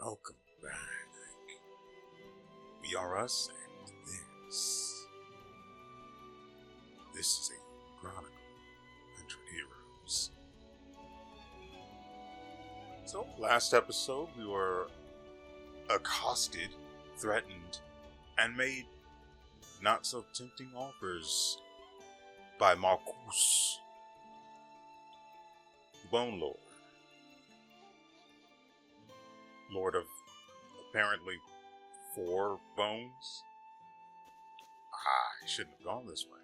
Welcome back. WeArEuS, and this is a Chronicle, 100 Heroes. So, last episode we were accosted, threatened, and made not so tempting offers by Marcus, the Bone Lord. Lord of apparently 4 bones? I shouldn't have gone this way.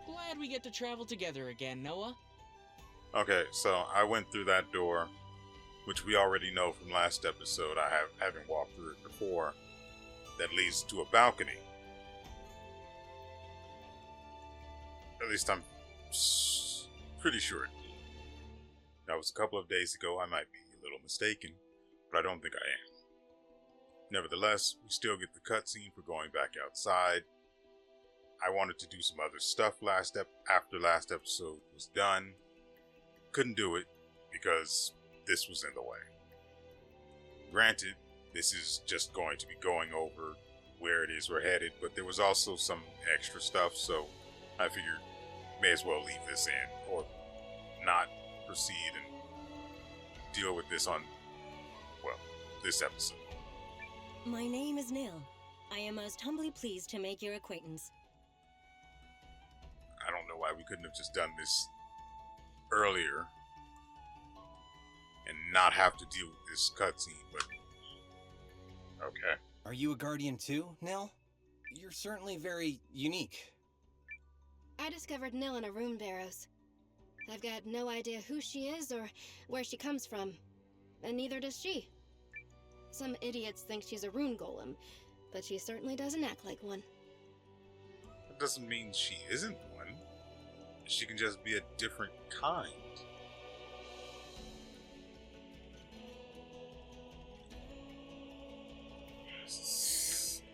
Glad we get to travel together again, Noah. Okay, so I went through that door, which we already know from last episode. I haven't walked through it before. That leads to a balcony. At least I'm pretty sure it did. That was a couple of days ago. I might be a little mistaken, but I don't think I am. Nevertheless, we still get the cutscene for going back outside. I wanted to do some other stuff after last episode was done. Couldn't do it because this was in the way. Granted, this is just going to be going over where it is we're headed, but there was also some extra stuff, so I figured may as well leave this in, or not proceed and deal with this on, well, this episode. My name is Nil. I am most humbly pleased to make your acquaintance. I don't know why we couldn't have just done this earlier and not have to deal with this cutscene, but okay. Are you a guardian too, Nil? You're certainly very unique. I discovered Nil in a room, WeArEuS. I've got no idea who she is or where she comes from, and neither does she. Some idiots think she's a rune golem, but she certainly doesn't act like one. That doesn't mean she isn't one. She can just be a different kind.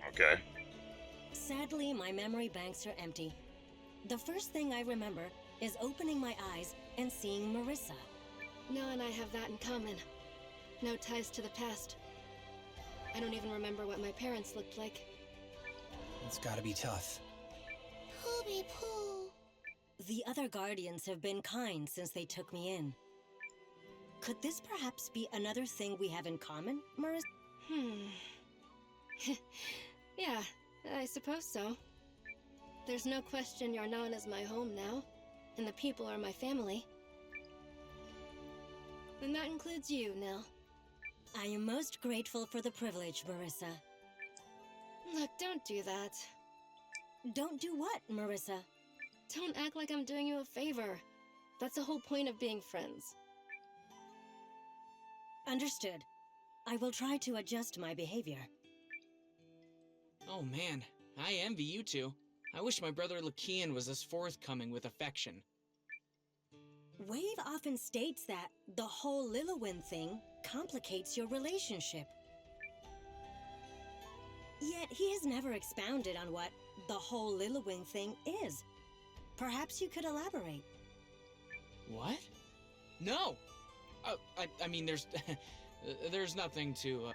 Okay. Sadly, my memory banks are empty. The first thing I remember is opening my eyes and seeing Marissa. Nil and I have that in common. No ties to the past. I don't even remember what my parents looked like. It's gotta be tough. Poopy poo. The other guardians have been kind since they took me in. Could this perhaps be another thing we have in common, Marissa? Yeah, I suppose so. There's no question you're known as my home now, and the people are my family. And that includes you, Nil. I am most grateful for the privilege, Marissa. Look, don't do that. Don't do what, Marissa? Don't act like I'm doing you a favor. That's the whole point of being friends. Understood. I will try to adjust my behavior. Oh man, I envy you two. I wish my brother Lakian was as forthcoming with affection. Wave often states that the whole Lillywin thing complicates your relationship. Yet he has never expounded on what the whole Lillywin thing is. Perhaps you could elaborate. What? No! I mean, there's... there's nothing to...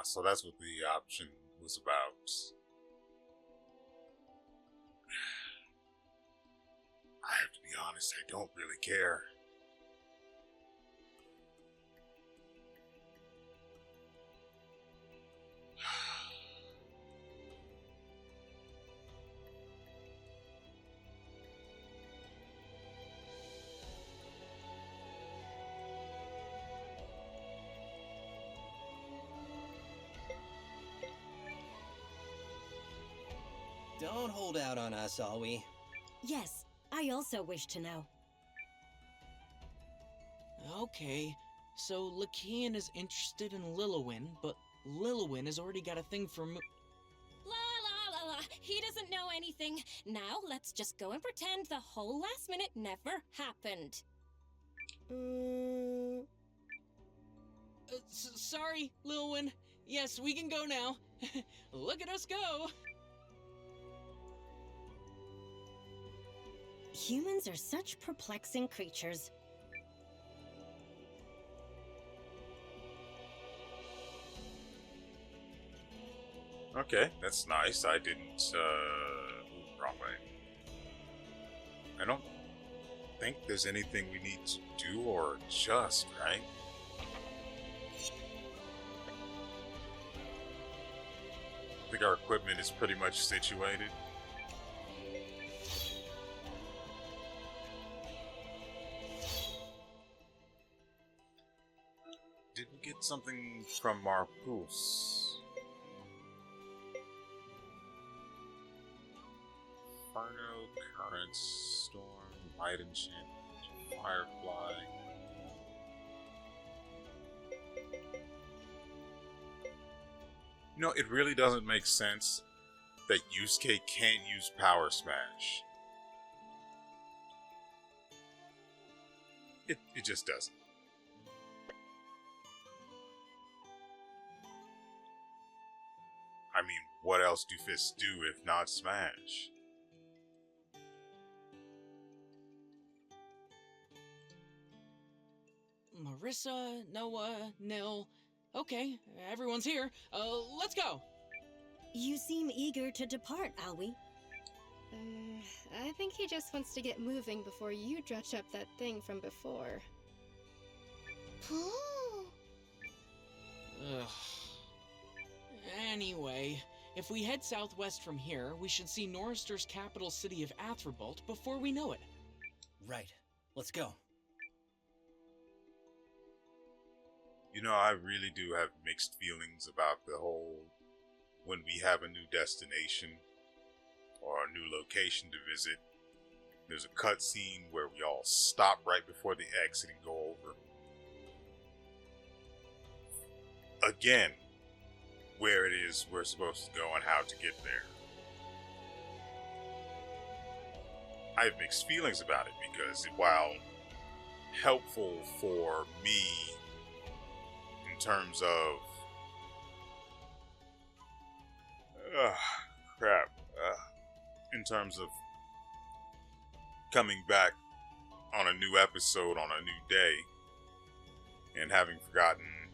So that's what the option was about. I have to be honest, I don't really care. Don't hold out on us, all we. Yes, I also wish to know. Okay, so Lakian is interested in Lillywin, but Lillywin has already got a thing for La la la la, he doesn't know anything. Now let's just go and pretend the whole last minute never happened. Sorry, Lilwyn. Yes, we can go now. Look at us go! Humans are such perplexing creatures. Okay, that's nice. I didn't, wrong way. I don't think there's anything we need to do or adjust, right? I think our equipment is pretty much situated. Did we get something from Marpus? Inferno, Current, Storm, Light Enchantment, Firefly. You know, it really doesn't make sense that Yusuke can't use Power Smash. It just doesn't. I mean, what else do fists do if not smash? Marissa, Noah, Nil. Okay, everyone's here. Let's go! You seem eager to depart, Alwi. I think he just wants to get moving before you dredge up that thing from before. Ugh. Anyway, if we head southwest from here, we should see Norrister's capital city of Athribult before we know it. Right. Let's go. You know, I really do have mixed feelings about the whole when we have a new destination or a new location to visit. There's a cutscene where we all stop right before the exit and go over again where it is we're supposed to go and how to get there. I have mixed feelings about it because while helpful for me in terms of in terms of coming back on a new episode on a new day and having forgotten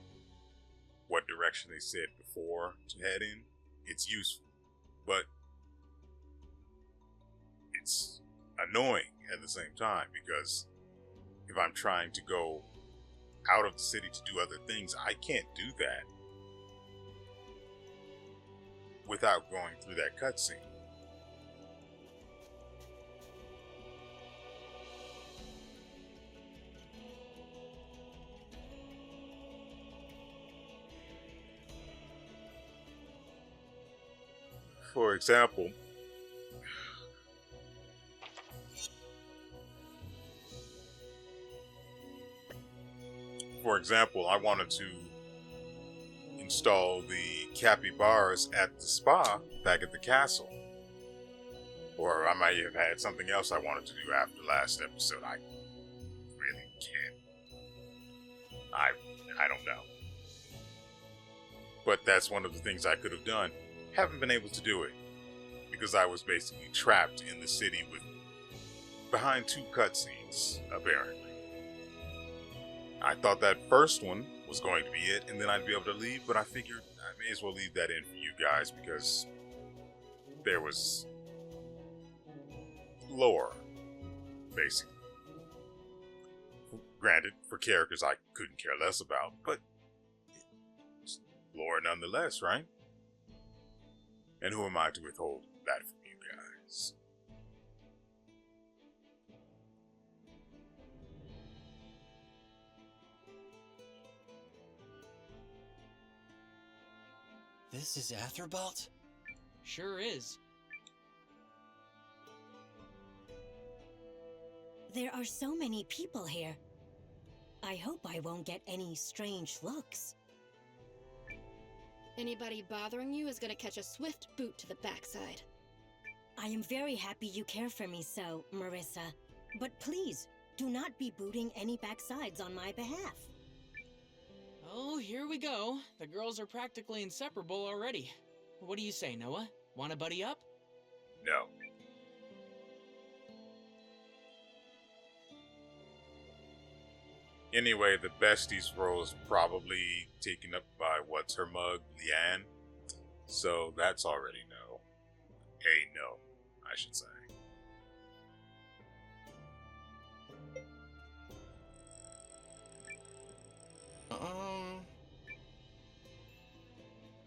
what direction they said before to head in, it's useful, but it's annoying at the same time because if I'm trying to go out of the city to do other things, I can't do that without going through that cutscene. For example, I wanted to install the capybaras at the spa back at the castle. Or I might have had something else I wanted to do after last episode. I really can't. I don't know. But that's one of the things I could have done. Haven't been able to do it because I was basically trapped in the city with behind two cutscenes, apparently. I thought that first one was going to be it, and then I'd be able to leave, but I figured I may as well leave that in for you guys because there was lore, basically. Granted, for characters I couldn't care less about, but it's lore nonetheless, right? And who am I to withhold that from you guys? This is Athribult? Sure is. There are so many people here. I hope I won't get any strange looks. Anybody bothering you is gonna catch a swift boot to the backside. I am very happy you care for me so, Marissa. But please, Do not be booting any backsides on my behalf. Oh, here we go. The girls are practically inseparable already. What do you say, Noah? Want to buddy up? No. Anyway, the besties role is probably taken up by what's her mug, Leanne. So that's already no. No, I should say.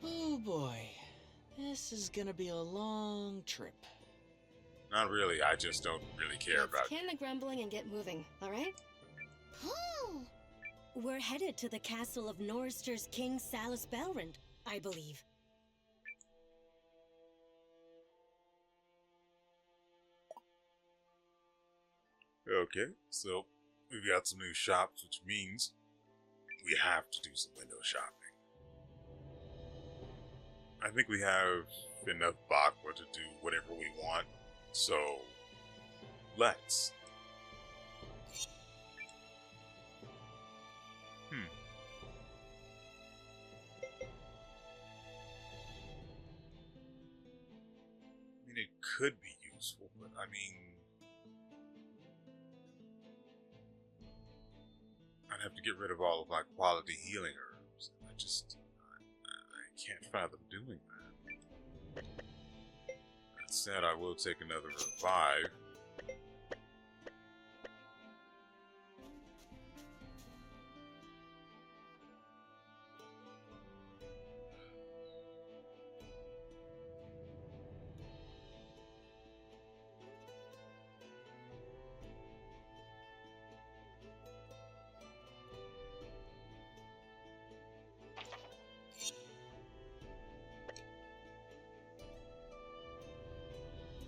Oh boy. This is gonna be a long trip. Not really, I just don't really care Let's about can the grumbling and get moving, alright? We're headed to the castle of Norrister's King Salus Belrand, I believe. Okay, so we've got some new shops, which means we have to do some window shopping. I think we have enough Bakwa to do whatever we want, so let's. I mean, it could be useful, but I mean, I'd have to get rid of all of my quality healing herbs. I can't fathom doing that. That said, I will take another revive.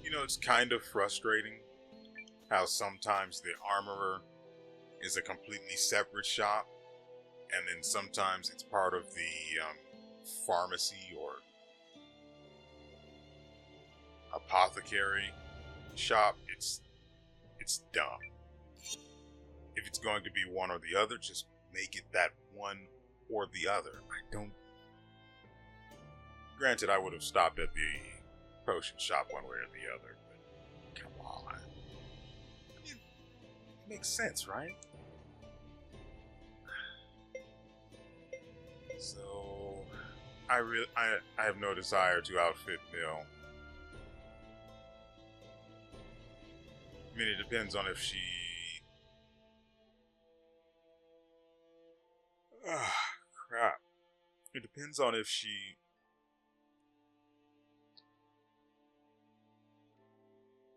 You know, it's kind of frustrating how sometimes the armorer is a completely separate shop, and then sometimes it's part of the pharmacy or apothecary shop. It's dumb. If it's going to be one or the other, just make it that one or the other. Granted, I would have stopped at the potion shop one way or the other, but come on. I mean, it makes sense, right? So, I have no desire to outfit Mill. I mean, it depends on if she... crap. It depends on if she...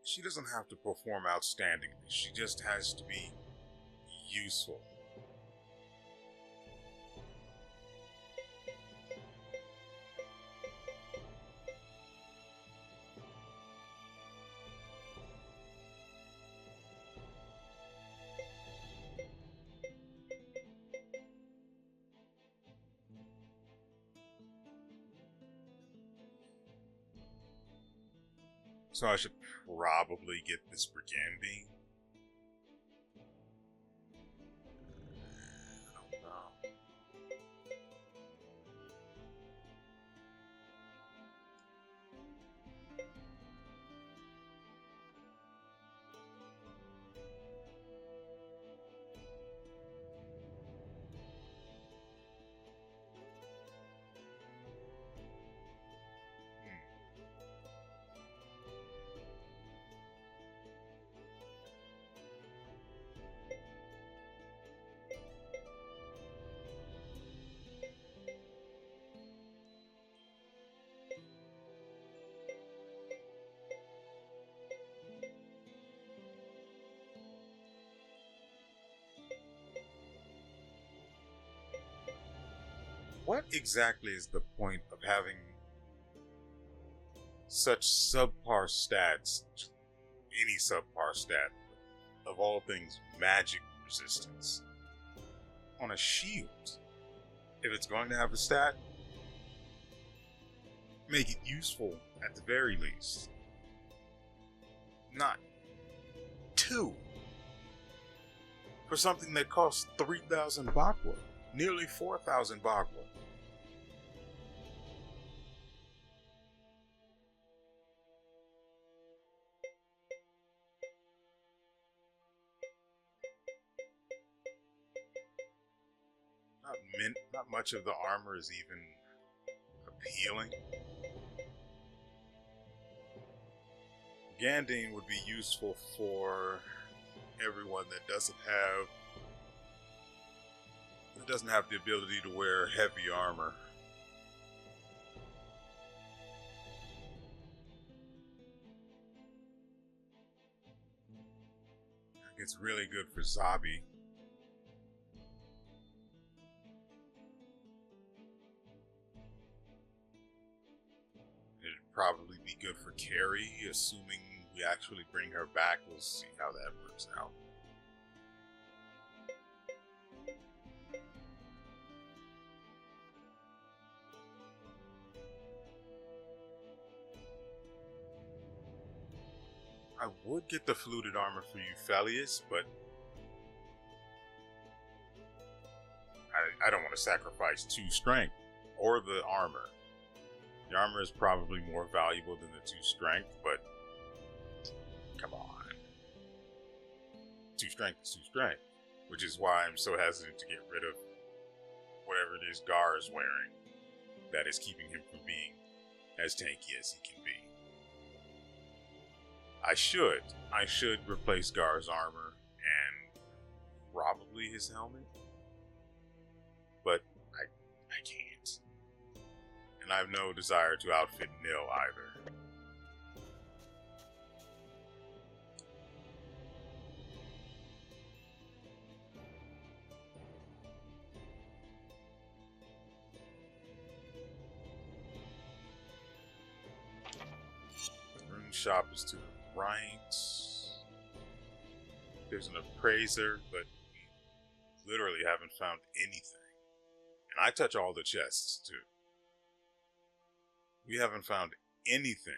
She doesn't have to perform outstandingly. She just has to be useful. So I should probably get this brigand bean. I don't know. What exactly is the point of having such subpar stats, any subpar stat, of all things magic resistance, on a shield? If it's going to have a stat, make it useful at the very least. Not two. For something that costs 3,000 bakwa. Nearly 4,000 bakwa. Not much of the armor is even appealing. Gandine would be useful for everyone that doesn't have the ability to wear heavy armor. It's really good for Zabi. It'd probably be good for Carrie, assuming we actually bring her back. We'll see how that works out. I would get the fluted armor for Euphelius, but I don't want to sacrifice 2 strength or the armor. The armor is probably more valuable than the 2 strength, but come on. 2 strength is 2 strength, which is why I'm so hesitant to get rid of whatever it is Gar is wearing that is keeping him from being as tanky as he can be. I should replace Gar's armor and probably his helmet, but I can't. And I have no desire to outfit Nil either. The rune shop is to the right. There's an appraiser, but we literally haven't found anything. And I touch all the chests too. We haven't found anything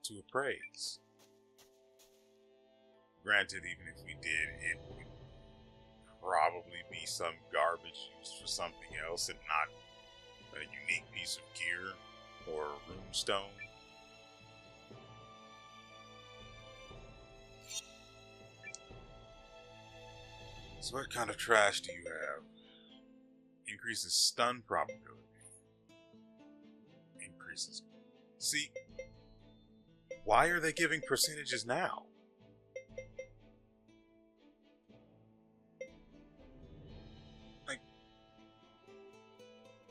to appraise. Granted, even if we did, it would probably be some garbage used for something else and not a unique piece of gear or a rune stone. So what kind of trash do you have? Increases stun probability. Increases. See, why are they giving percentages now? Like,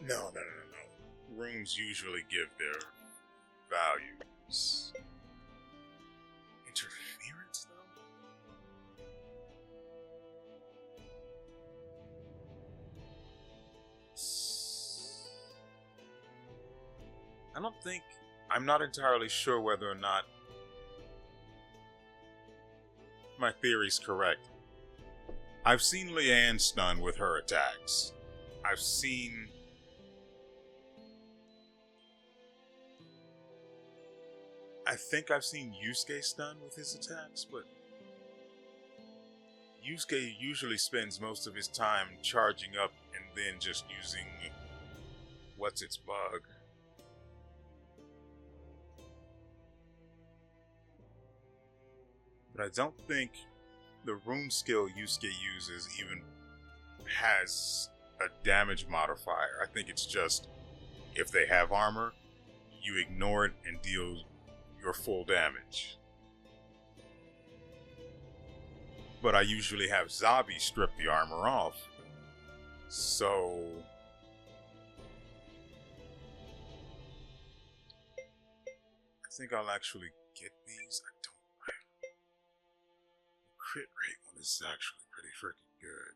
no. Runes usually give their values. Interference, though? I'm not entirely sure whether or not my theory's correct. I've seen Leanne stun with her attacks. I think I've seen Yusuke stun with his attacks, but Yusuke usually spends most of his time charging up and then just using what's its bug. But I don't think the rune skill Yusuke uses even has a damage modifier. I think it's just, if they have armor, you ignore it and deal your full damage. But I usually have Zabi strip the armor off. So I think I'll actually get these. The crit rate one is actually pretty freaking good.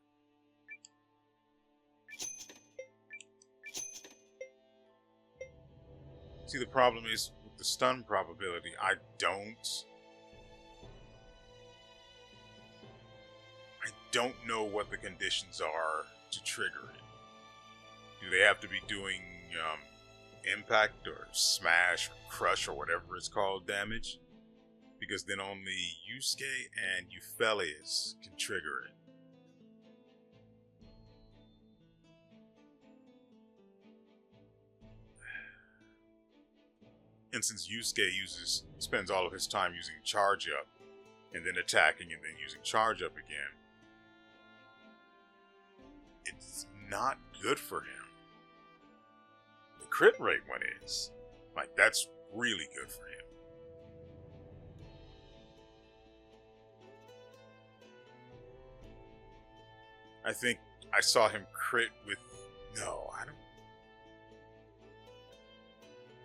See, the problem is with the stun probability, I don't know what the conditions are to trigger it. Do they have to be doing impact or smash or crush or whatever it's called damage? because then only Yusuke and WeArEuS can trigger it. And since Yusuke spends all of his time using charge up, and then attacking, and then using charge up again, it's not good for him. The crit rate one is. Like, that's really good for him. I think I saw him crit with... No, I don't...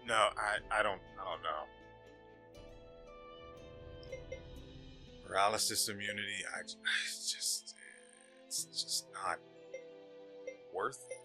No, I don't know. Paralysis immunity, it's just not worth it.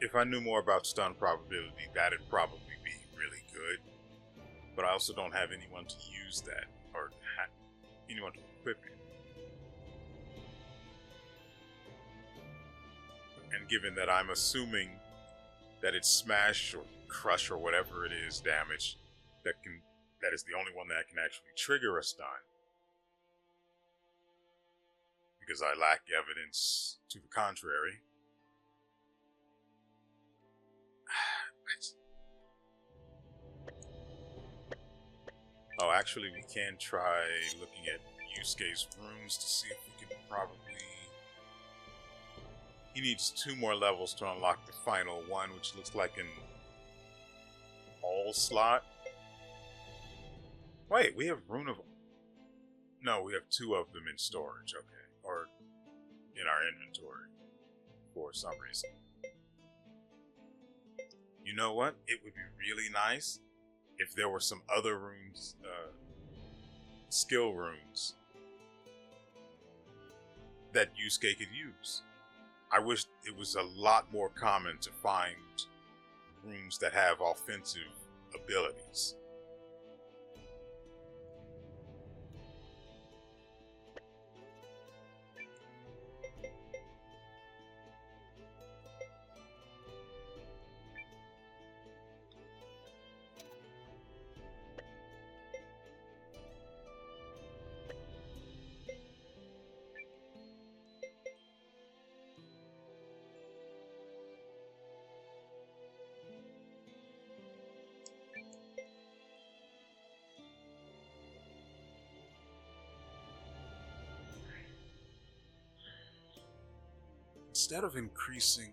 If I knew more about stun probability, that'd probably be really good. But I also don't have anyone to use that, or anyone to equip it. And given that I'm assuming that it's smash or crush or whatever it is damage that is the only one that can actually trigger a stun, because I lack evidence to the contrary. Oh, actually, we can try looking at Yusuke's runes to see if we can probably... He needs 2 more levels to unlock the final one, which looks like an all slot. Wait, we have Rune of... No, we have 2 of them in storage, okay. Or in our inventory, for some reason. You know what? It would be really nice if there were some other runes, skill runes, that Yusuke could use. I wish it was a lot more common to find runes that have offensive abilities. Instead of increasing...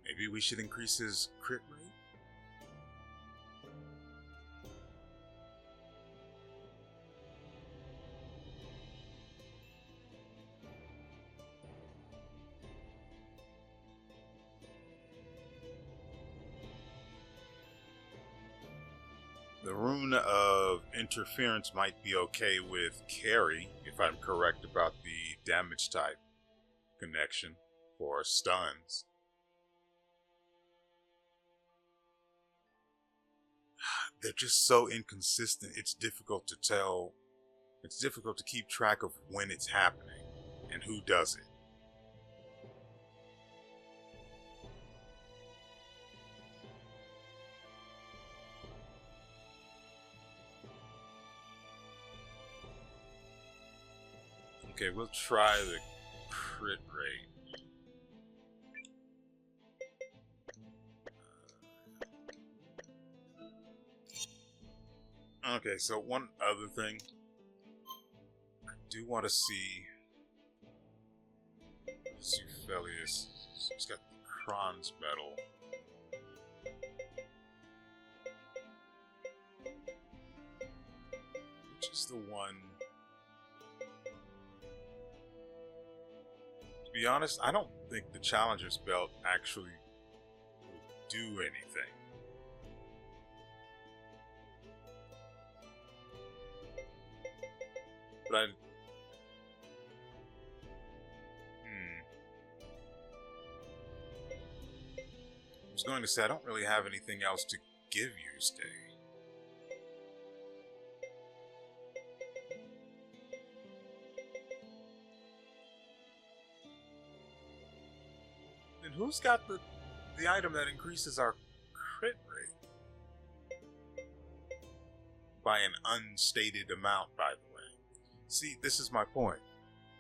Maybe we should increase his crit rate? The rune of interference might be okay with carry, if I'm correct about the damage type connection for stuns. They're just so inconsistent, it's difficult to tell. It's difficult to keep track of when it's happening and who does it. Okay, we'll try the crit rate. Okay, so one other thing. I do want to see WeArEuS. He's got the Kron's medal. Which is the one... To be honest, I don't think the Challenger's belt actually will do anything. But was going to say, I don't really have anything else to give you, Stay. Then who's got the item that increases our crit rate? By an unstated amount, by the way. See, this is my point.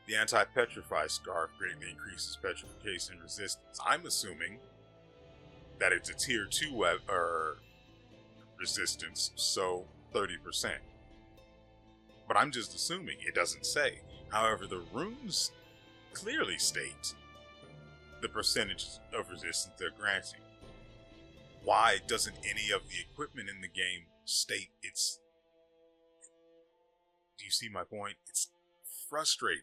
The anti-petrify scarf greatly increases petrification resistance. I'm assuming that it's a tier 2 resistance, so 30%. But I'm just assuming, it doesn't say. However, the runes clearly state the percentage of resistance they're granting. Why doesn't any of the equipment in the game state its... Do you see my point? It's frustrating.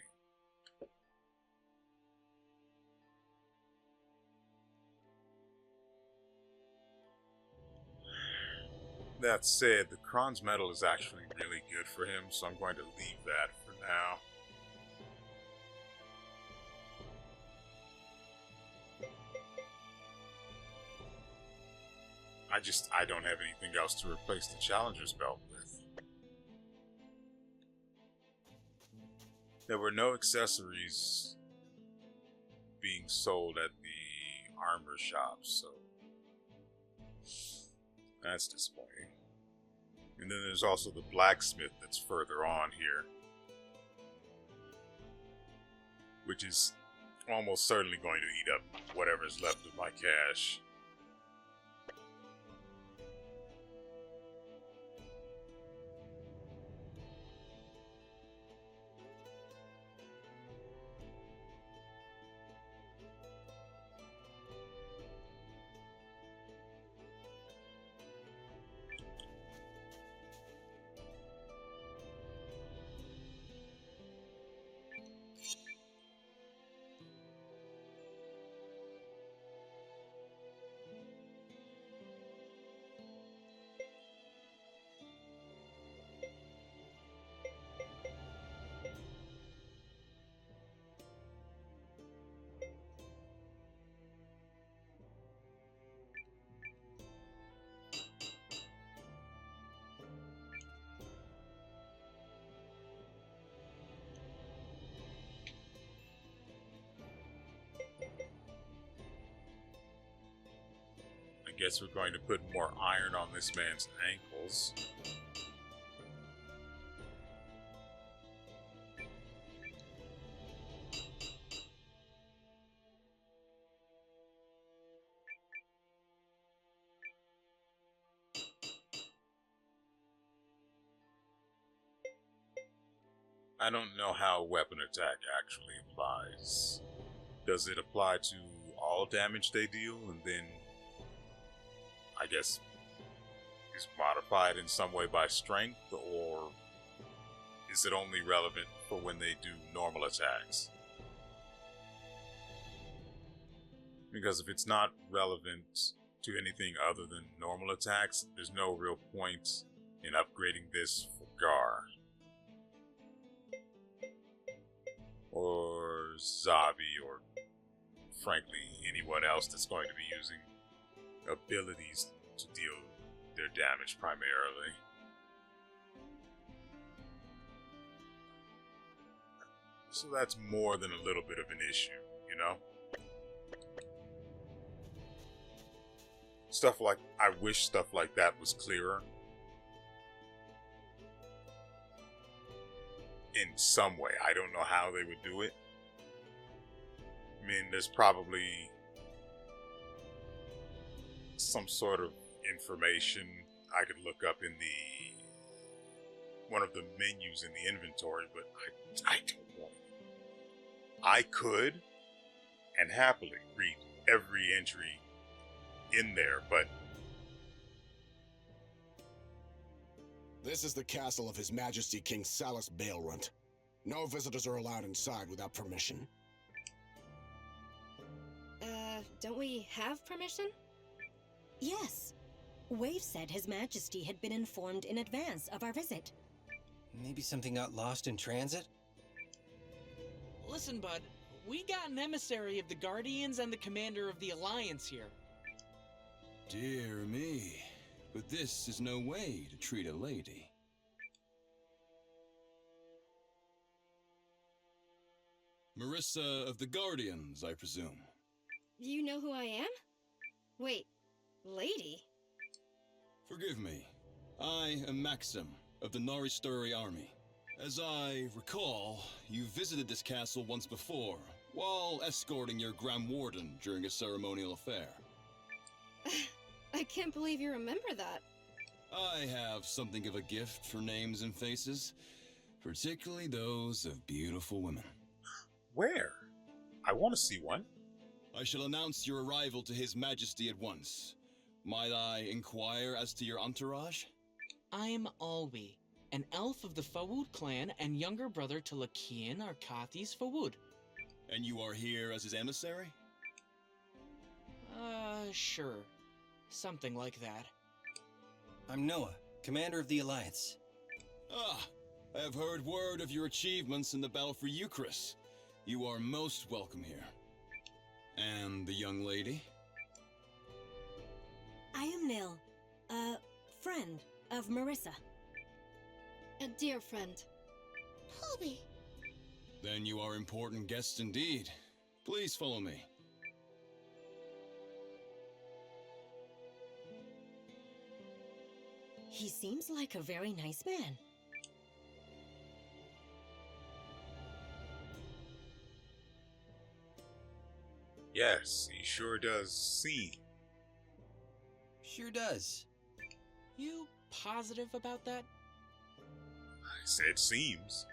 That said, the Kron's medal is actually really good for him, so I'm going to leave that for now. I don't have anything else to replace the Challenger's belt with. There were no accessories being sold at the armor shop, so that's disappointing. And then there's also the blacksmith that's further on here, which is almost certainly going to eat up whatever's left of my cash. I guess we're going to put more iron on this man's ankles. I don't know how weapon attack actually applies. Does it apply to all damage they deal and then, I guess, is modified in some way by strength, or is it only relevant for when they do normal attacks? Because if it's not relevant to anything other than normal attacks, there's no real point in upgrading this for Gar. Or Zabi, or frankly anyone else that's going to be using abilities to deal their damage primarily. So that's more than a little bit of an issue, you know? Stuff like, I wish stuff like that was clearer. In some way. I don't know how they would do it. I mean, there's probably some sort of information I could look up in one of the menus in the inventory, but I don't want it. I could and happily read every entry in there, but this is the castle of His Majesty King Salus Baelrunt. No visitors are allowed inside without permission. Don't we have permission? Yes. Wave said His Majesty had been informed in advance of our visit. Maybe something got lost in transit? Listen, bud, we got an emissary of the Guardians and the commander of the Alliance here. Dear me, but this is no way to treat a lady. Marissa of the Guardians, I presume. You know who I am? Wait, lady? Forgive me. I am Maxim of the Naristuri army. As I recall, you visited this castle once before, while escorting your Grand Warden during a ceremonial affair. I can't believe you remember that. I have something of a gift for names and faces, particularly those of beautiful women. Where? I want to see one. I shall announce your arrival to His Majesty at once. Might I inquire as to your entourage? I'm Alwi, an elf of the Fawud clan and younger brother to Lakian Arkathis Fawud. And you are here as his emissary? Sure. Something like that. I'm Noah, commander of the Alliance. Ah, I have heard word of your achievements in the battle for Euchris. You are most welcome here. And the young lady? I am Nil, a friend of Marissa. A dear friend. Colby. Then you are important guests indeed. Please follow me. He seems like a very nice man. Yes, he sure does seem. Sure does. You positive about that? I said seems.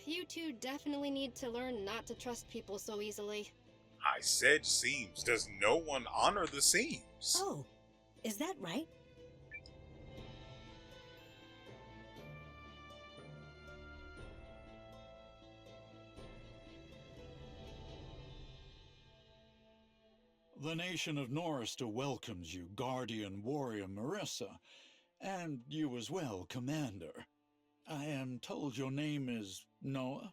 You two definitely need to learn not to trust people so easily. I said seems. Does no one honor the seams? Oh, is that right? The nation of Norrister welcomes you, Guardian Warrior Marissa, and you as well, Commander. I am told your name is Noah?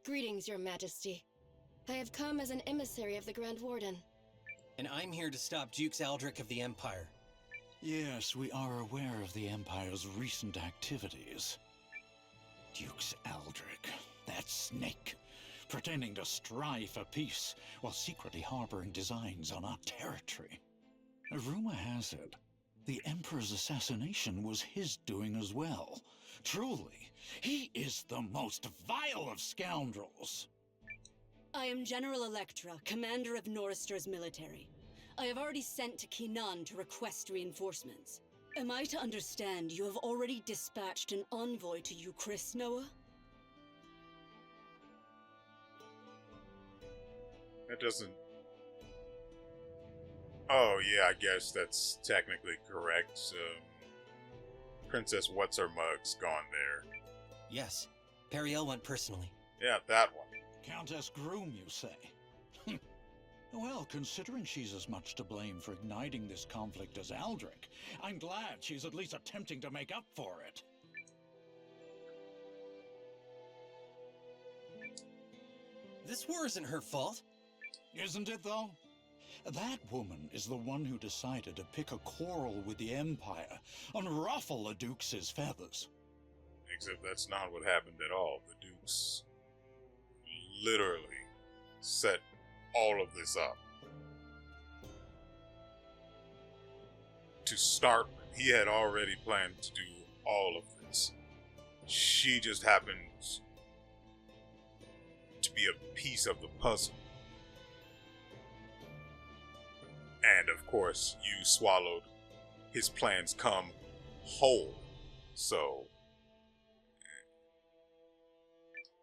Greetings, Your Majesty. I have come as an emissary of the Grand Warden. And I'm here to stop Dukes Aldrich of the Empire. Yes, we are aware of the Empire's recent activities. Dukes Aldrich, that snake, pretending to strive for peace while secretly harboring designs on our territory. A rumor has it, the Emperor's assassination was his doing as well. Truly, he is the most vile of scoundrels. I am General Electra, commander of Norrister's military. I have already sent to Kinan to request reinforcements. Am I to understand you have already dispatched an envoy to Euchris, Noah? That doesn't... Oh, yeah, I guess that's technically correct. Princess What's-Her-Mug's gone there. Yes, Periel went personally. Yeah, that one. Countess Groom, you say? Well, considering she's as much to blame for igniting this conflict as Aldrich, I'm glad she's at least attempting to make up for it. This war isn't her fault. Isn't it, though? That woman is the one who decided to pick a quarrel with the Empire and ruffle a Duke's feathers. Except that's not what happened at all. The Dukes literally set all of this up. To start with, he had already planned to do all of this. She just happened to be a piece of the puzzle. And of course, you swallowed his plans come whole. So...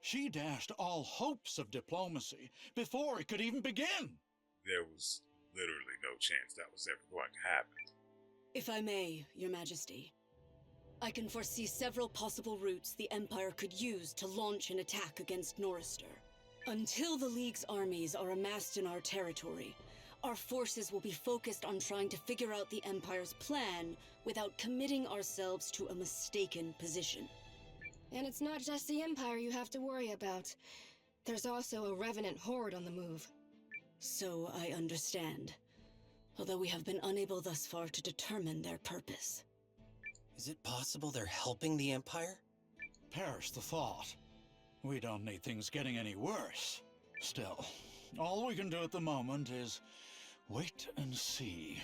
She dashed all hopes of diplomacy before it could even begin. There was literally no chance that was ever going to happen. If I may, Your Majesty, I can foresee several possible routes the Empire could use to launch an attack against Norrister. Until the League's armies are amassed in our territory, our forces will be focused on trying to figure out the Empire's plan without committing ourselves to a mistaken position. And it's not just the Empire you have to worry about. There's also a Revenant horde on the move. So I understand. although we have been unable thus far to determine their purpose. Is it possible they're helping the Empire? Perish the thought. We don't need things getting any worse. Still, all we can do at the moment is wait and see.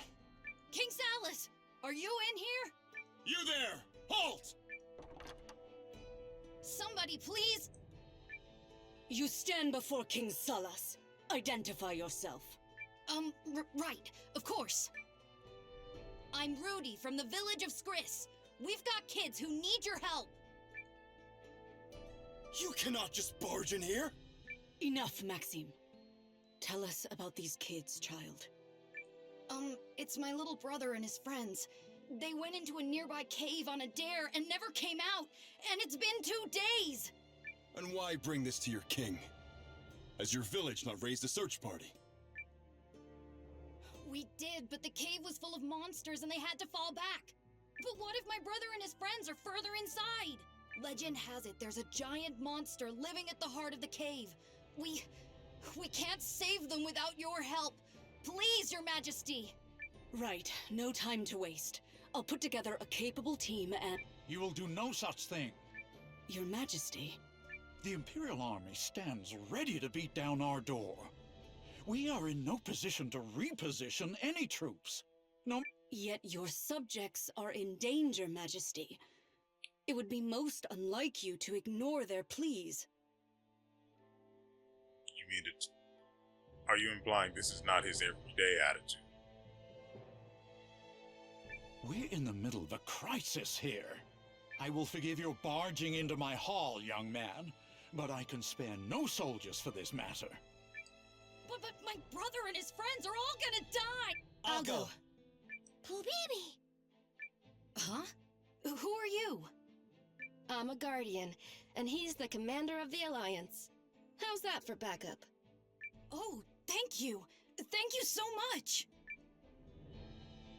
King Salus, are you in here? You there! Halt! Somebody, please! You stand before King Salus. Identify yourself. Right, of course. I'm Rudy from the village of Skris. We've got kids who need your help. You cannot just barge in here! Enough, Maxime. Tell us about these kids, child. It's my little brother and his friends. They went into a nearby cave on a dare and never came out, and it's been 2 days! And why bring this to your king? Has your village not raised a search party? We did, but the cave was full of monsters and they had to fall back. But what if my brother and his friends are further inside? Legend has it there's a giant monster living at the heart of the cave. We can't save them without your help. Please, Your Majesty! Right, no time to waste. I'll put together a capable team and... You will do no such thing. Your Majesty... The Imperial Army stands ready to beat down our door. We are in no position to reposition any troops. No. Yet your subjects are in danger, Majesty. It would be most unlike you to ignore their pleas. You mean it? Are you implying this is not his everyday attitude? We're in the middle of a crisis here. I will forgive your barging into my hall, young man, but I can spare no soldiers for this matter. But my brother and his friends are all gonna die! I'll go. Baby! Huh? Who are you? I'm a guardian, and he's the commander of the Alliance. How's that for backup? Oh, thank you! Thank you so much!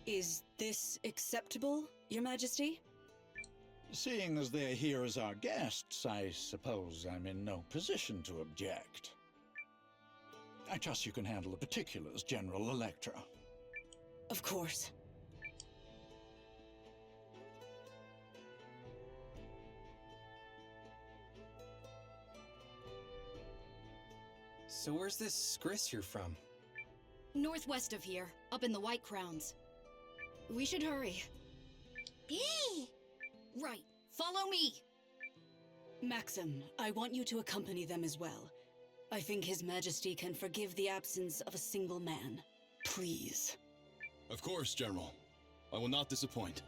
Is this acceptable, Your Majesty? Seeing as they're here as our guests, I suppose I'm in no position to object. I trust you can handle the particulars, General Electra. Of course. So where's this Skris you're from? Northwest of here, up in the White Crowns. We should hurry. Eee! Right, follow me! Maxim, I want you to accompany them as well. I think His Majesty can forgive the absence of a single man. Please. Of course, General. I will not disappoint.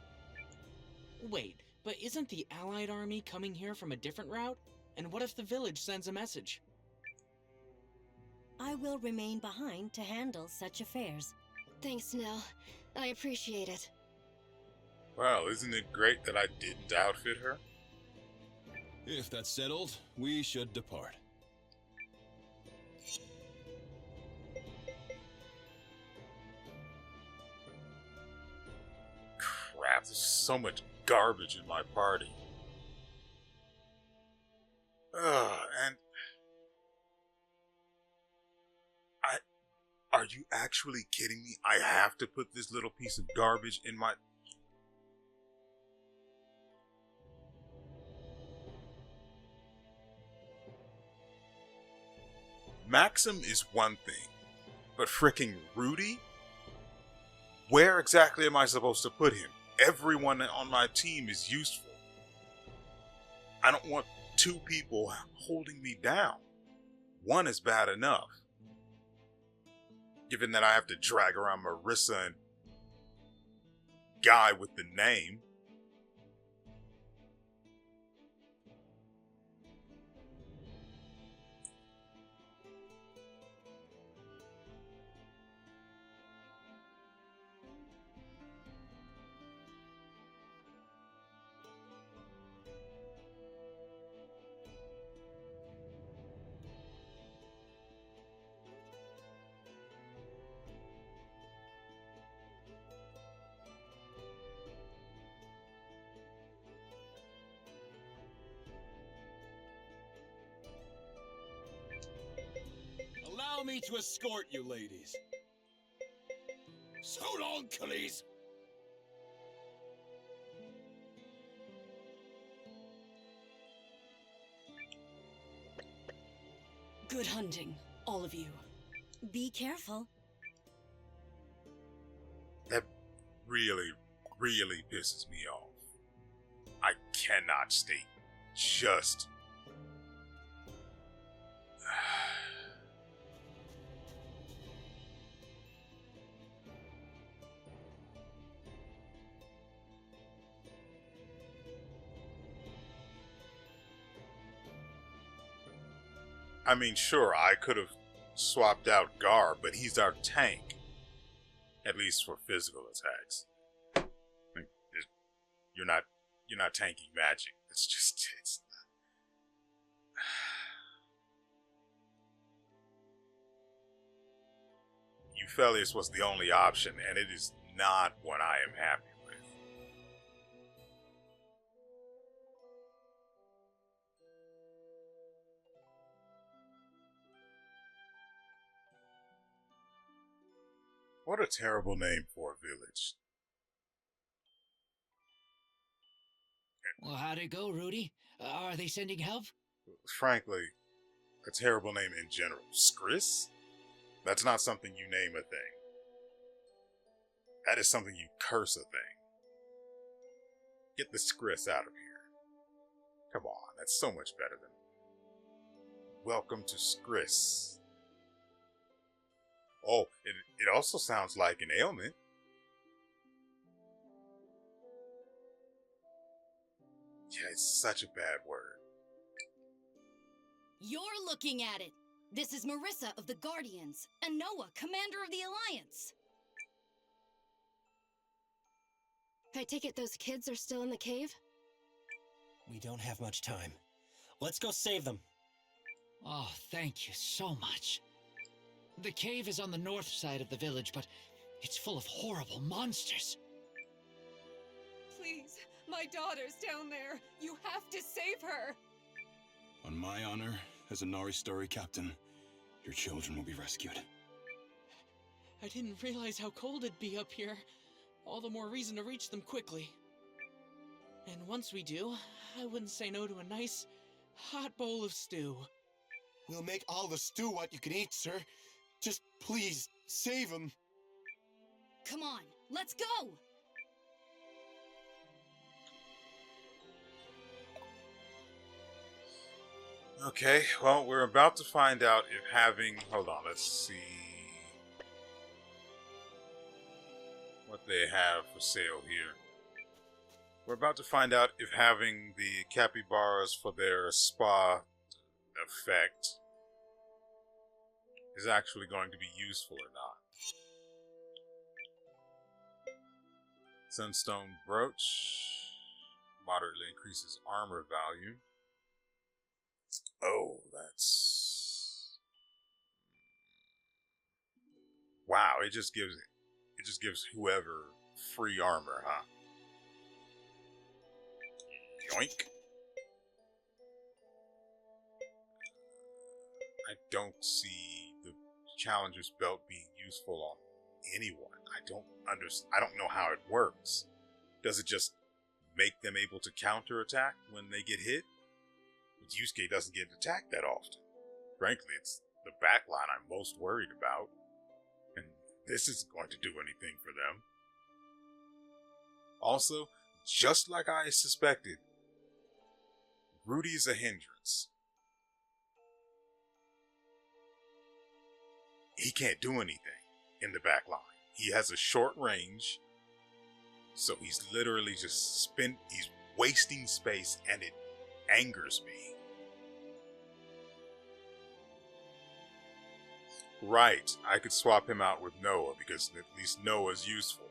Wait, but isn't the Allied army coming here from a different route? And what if the village sends a message? I will remain behind to handle such affairs. Thanks, Nell. I appreciate it. Well, isn't it great that I didn't outfit her? If that's settled, we should depart. Crap, there's so much garbage in my party. And... Are you actually kidding me? I have to put this little piece of garbage in my... Maxim is one thing, but fricking Rudy? Where exactly am I supposed to put him? Everyone on my team is useful. I don't want 2 people holding me down. 1 is bad enough. Given that I have to drag around Marissa and guy with the name. Allow me to escort you, ladies. So long, Khalees! Good hunting, all of you. Be careful. That really, really pisses me off. I cannot stay just. I mean, sure, I could have swapped out Gar, but he's our tank. At least for physical attacks. Like, you're not tanking magic. It's Euphelius was the only option, and it is not what I am happy with. What a terrible name for a village. Well, how'd it go, Rudy? Are they sending help? Frankly, a terrible name in general. Skris? That's not something you name a thing. That is something you curse a thing. Get the Skris out of here. Come on, that's so much better than welcome to Skris. Oh, it also sounds like an ailment. Yeah, it's such a bad word. You're looking at it. This is Marissa of the Guardians, and Noah, commander of the Alliance. I take it those kids are still in the cave? We don't have much time. Let's go save them. Oh, thank you so much. The cave is on the north side of the village, but it's full of horrible monsters. Please, my daughter's down there. You have to save her. On my honor, as a Nari Story captain, your children will be rescued. I didn't realize how cold it'd be up here. All the more reason to reach them quickly. And once we do, I wouldn't say no to a nice, hot bowl of stew. We'll make all the stew what you can eat, sir. Just please, save him. Come on, let's go! Okay, well, we're about to find out if having... Hold on, let's see what they have for sale here. We're about to find out if having the capybaras for their spa effect is actually going to be useful or not. Sunstone Brooch moderately increases armor value. Oh, that's... Wow, it just gives whoever free armor, huh? Yoink. I don't see the Challenger's belt being useful on anyone. I don't know how it works. Does it just make them able to counterattack when they get hit? But Yusuke doesn't get attacked that often. Frankly, it's the backline I'm most worried about. And this isn't going to do anything for them. Also, just like I suspected, Rudy's a hindrance. He can't do anything in the back line. He has a short range, so he's literally just he's wasting space, and it angers me. Right, I could swap him out with Noah, because at least Noah's useful.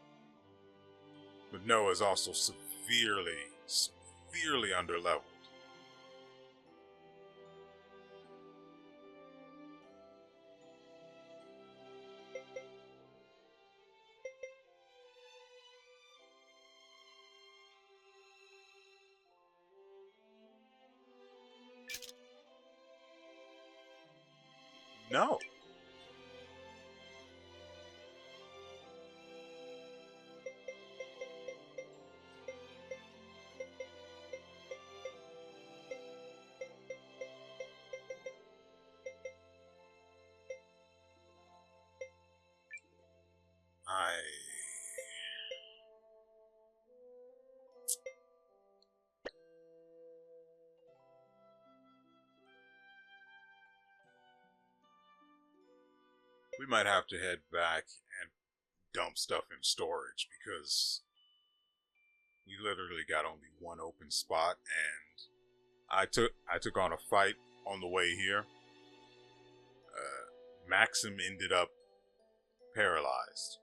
But Noah's also severely underleveled. No. we might have to head back and dump stuff in storage because we literally got only one open spot, and I took on a fight on the way here. Maxim ended up paralyzed,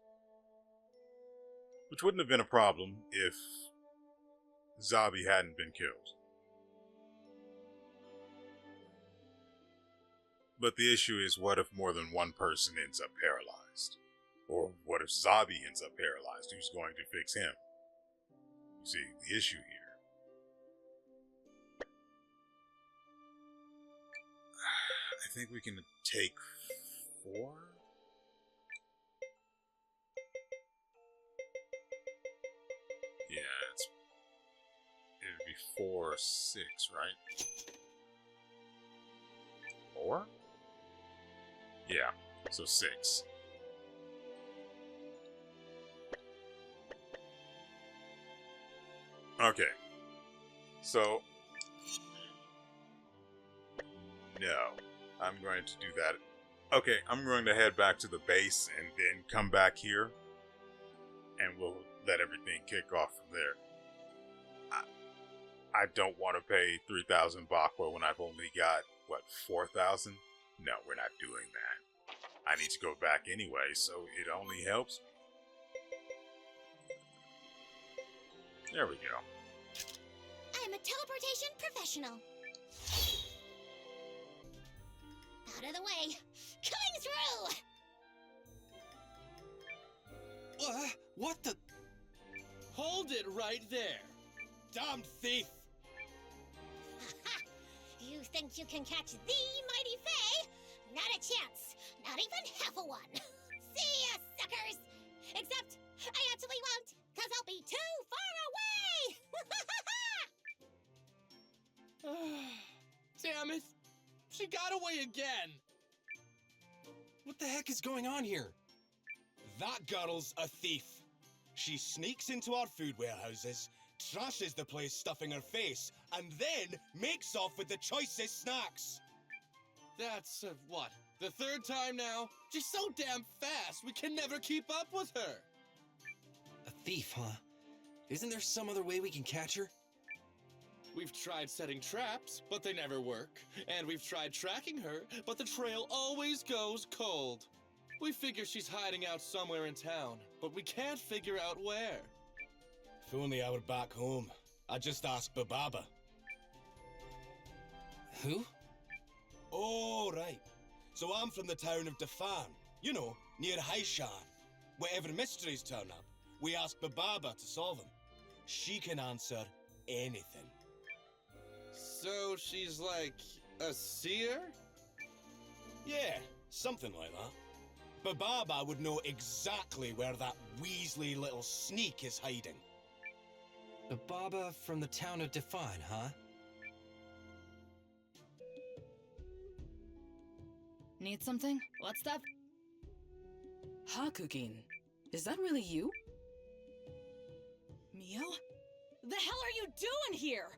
which wouldn't have been a problem if Zabi hadn't been killed. But the issue is, what if more than one person ends up paralyzed? Or what if Zabi ends up paralyzed? Who's going to fix him? You see, the issue here. I think we can take 4? Yeah, it'd be 4 or 6, right? 4? Yeah, so 6. Okay. So, no, I'm going to do that. Okay, I'm going to head back to the base and then come back here, and we'll let everything kick off from there. I don't want to pay 3,000 Bakwa when I've only got, what, 4,000? No, we're not doing that. I need to go back anyway, so it only helps. There we go. I'm a teleportation professional. Out of the way. Coming through! What the? Hold it right there. Damned thief! You think you can catch the mighty Fae? Not a chance. Not even half a one. See ya, suckers! Except, I actually won't, cause I'll be too far away! Damn it! She got away again! What the heck is going on here? That girl's a thief. She sneaks into our food warehouses, trashes the place stuffing her face, and then makes off with the choicest snacks. That's, what? The 3rd time now? She's so damn fast, we can never keep up with her! A thief, huh? Isn't there some other way we can catch her? We've tried setting traps, but they never work. And we've tried tracking her, but the trail always goes cold. We figure she's hiding out somewhere in town, but we can't figure out where. If only I were back home. I'd just ask Bababa. Who? Oh, right. So I'm from the town of Defan. You know, near Haishan. Whatever mysteries turn up, we ask Bababa to solve them. She can answer anything. So she's like a seer? Yeah, something like that. Bababa would know exactly where that Weasley little sneak is hiding. Bababa from the town of Define, huh? Need something? What's that? Hakukin, is that really you? Mio? The hell are you doing here?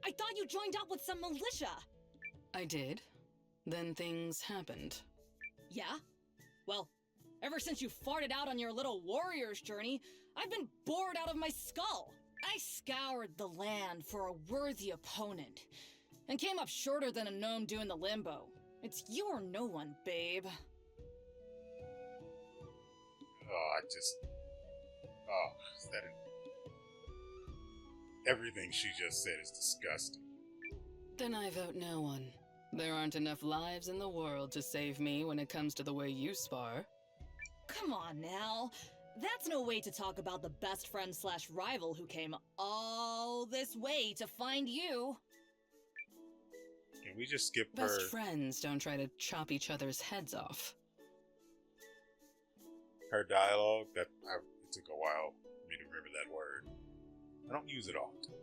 I thought you joined up with some militia. I did. Then things happened. Yeah? Well, ever since you farted out on your little warrior's journey, I've been bored out of my skull. I scoured the land for a worthy opponent, and came up shorter than a gnome doing the limbo. It's you or no one, babe. Everything she just said is disgusting. Then I vote no one. There aren't enough lives in the world to save me when it comes to the way you spar. Come on now. That's no way to talk about the best friend slash rival who came all this way to find you. Can we just skip her? Best friends don't try to chop each other's heads off. Her dialogue, it took a while for me to remember that word. I don't use it often.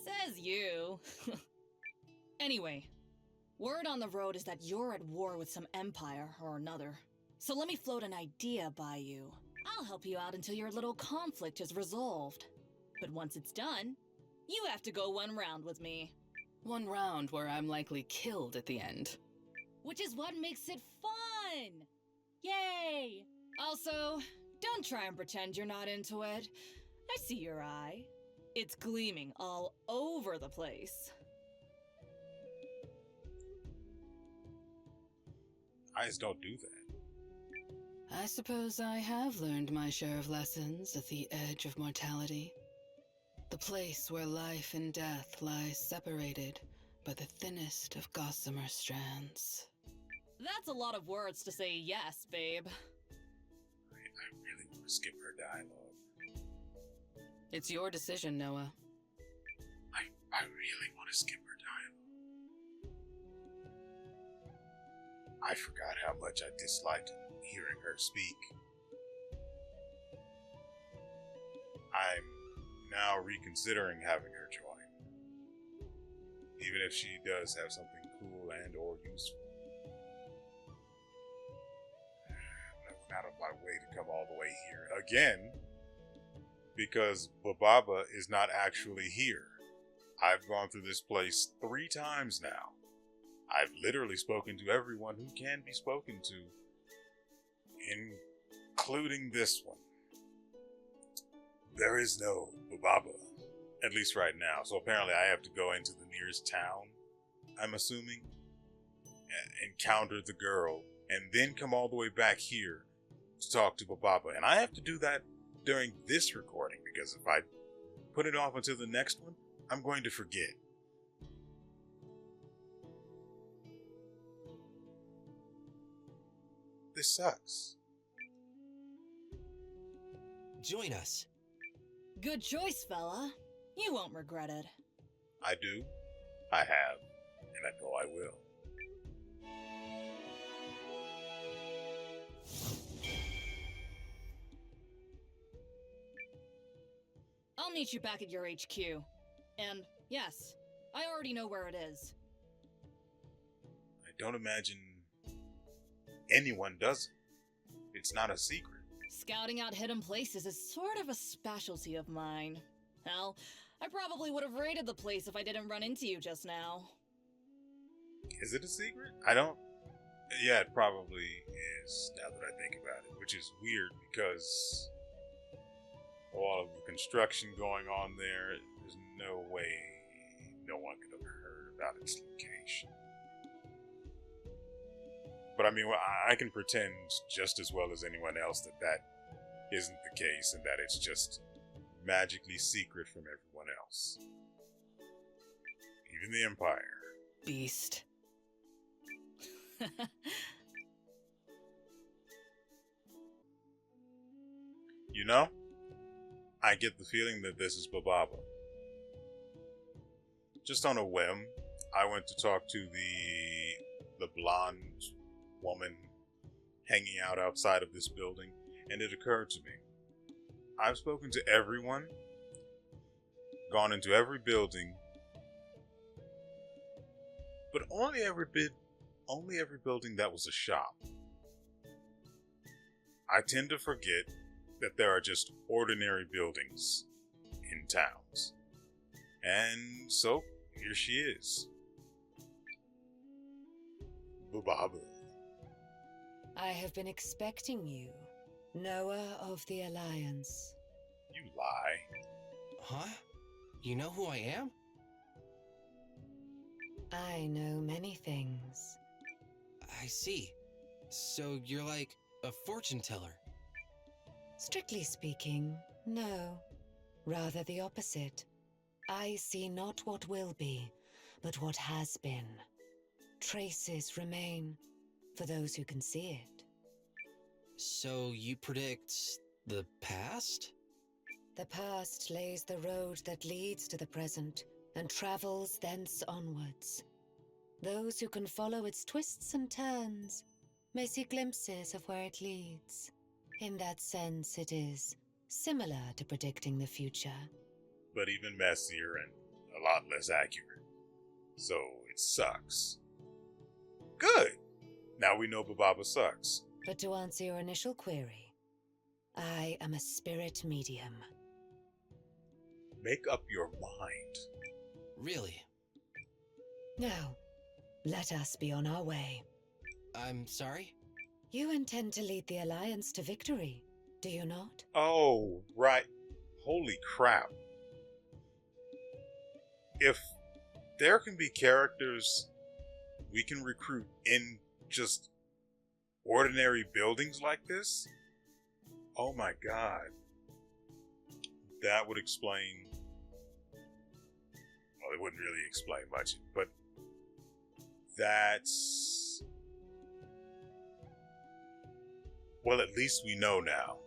Says you. Anyway, word on the road is that you're at war with some empire or another. So let me float an idea by you. I'll help you out until your little conflict is resolved. But once it's done, you have to go one round with me. One round where I'm likely killed at the end. Which is what makes it fun! won! Yay! Also, don't try and pretend you're not into it. I see your eye. It's gleaming all over the place. Eyes don't do that. I suppose I have learned my share of lessons at the edge of mortality. The place where life and death lie separated by the thinnest of gossamer strands. That's a lot of words to say yes, babe. I really want to skip her dialogue. It's your decision, Noah. I really want to skip her dialogue. I forgot how much I disliked hearing her speak. I'm now reconsidering having her join. Even if she does have something cool and or useful. I went out of my way to come all the way here again because Bababa is not actually here. I've gone through this place 3 times now. I've literally spoken to everyone who can be spoken to, including this one. There is no Bababa, at least right now, so apparently I have to go into the nearest town, I'm assuming, encounter the girl, and then come all the way back here to talk to Bababa. And I have to do that during this recording, because if I put it off until the next one, I'm going to forget. This sucks. Join us. Good choice, fella. You won't regret it. I do. I have. And I know I will. I'll meet you back at your HQ. And, yes, I already know where it is. I don't imagine anyone does it. It's not a secret. Scouting out hidden places is sort of a specialty of mine. Hell, I probably would have raided the place if I didn't run into you just now. Is it a secret? I don't... Yeah, it probably is, now that I think about it. Which is weird, because all of the construction going on there, there's no way no one could have heard about its location. But I mean, I can pretend just as well as anyone else that that isn't the case, and that it's just magically secret from everyone else. Even the Empire. Beast. You know, I get the feeling that this is Bababa. Just on a whim, I went to talk to the blonde woman hanging out outside of this building, and it occurred to me. I've spoken to everyone, gone into every building, but only every building that was a shop. I tend to forget that there are just ordinary buildings in towns. And so, here she is. Bababa. I have been expecting you, Noah of the Alliance. You lie. Huh? You know who I am? I know many things. I see. So you're like a fortune teller. Strictly speaking, no. Rather the opposite. I see not what will be, but what has been. Traces remain for those who can see it. So you predict the past? The past lays the road that leads to the present and travels thence onwards. Those who can follow its twists and turns may see glimpses of where it leads. In that sense, it is similar to predicting the future. But even messier and a lot less accurate. So it sucks. Good! Now we know Bababa sucks. But to answer your initial query, I am a spirit medium. Make up your mind. Really? Now, let us be on our way. I'm sorry? You intend to lead the Alliance to victory, do you not? Oh, right. Holy crap. If there can be characters we can recruit in just ordinary buildings like this, oh my god. That would explain... Well, it wouldn't really explain much, but that's... Well, at least we know now.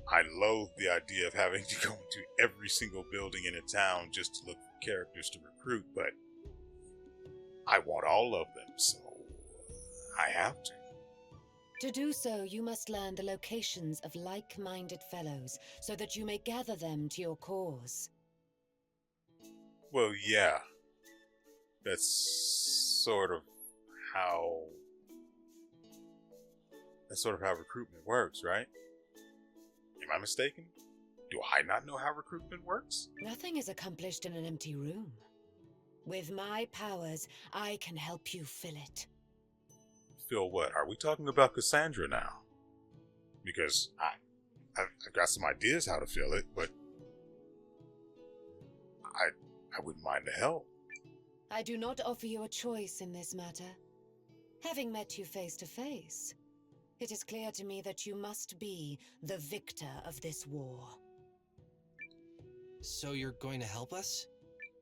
I loathe the idea of having to go into every single building in a town just to look for characters to recruit, but I want all of them, so I have to. To do so, you must learn the locations of like-minded fellows, so that you may gather them to your cause. Well, yeah. That's sort of how recruitment works, right? Am I mistaken? Do I not know how recruitment works? Nothing is accomplished in an empty room. With my powers, I can help you fill it. Fill what? Are we talking about Cassandra now? Because I've got some ideas how to fill it, but I wouldn't mind the help. I do not offer you a choice in this matter. Having met you face to face, it is clear to me that you must be the victor of this war. So you're going to help us?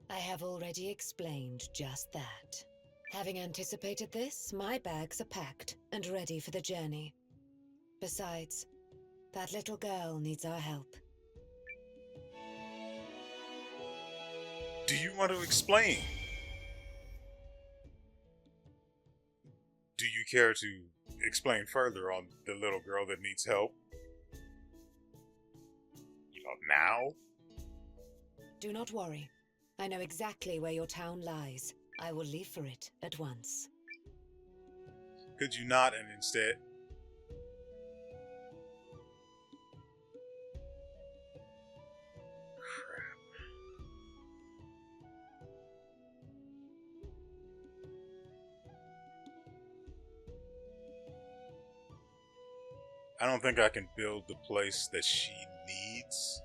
I have already explained just that. Having anticipated this, my bags are packed and ready for the journey. Besides, that little girl needs our help. Do you want to explain? Do you care to explain further on the little girl that needs help? You know, now? Do not worry. I know exactly where your town lies. I will leave for it at once. Could you not and instead... I don't think I can build the place that she needs.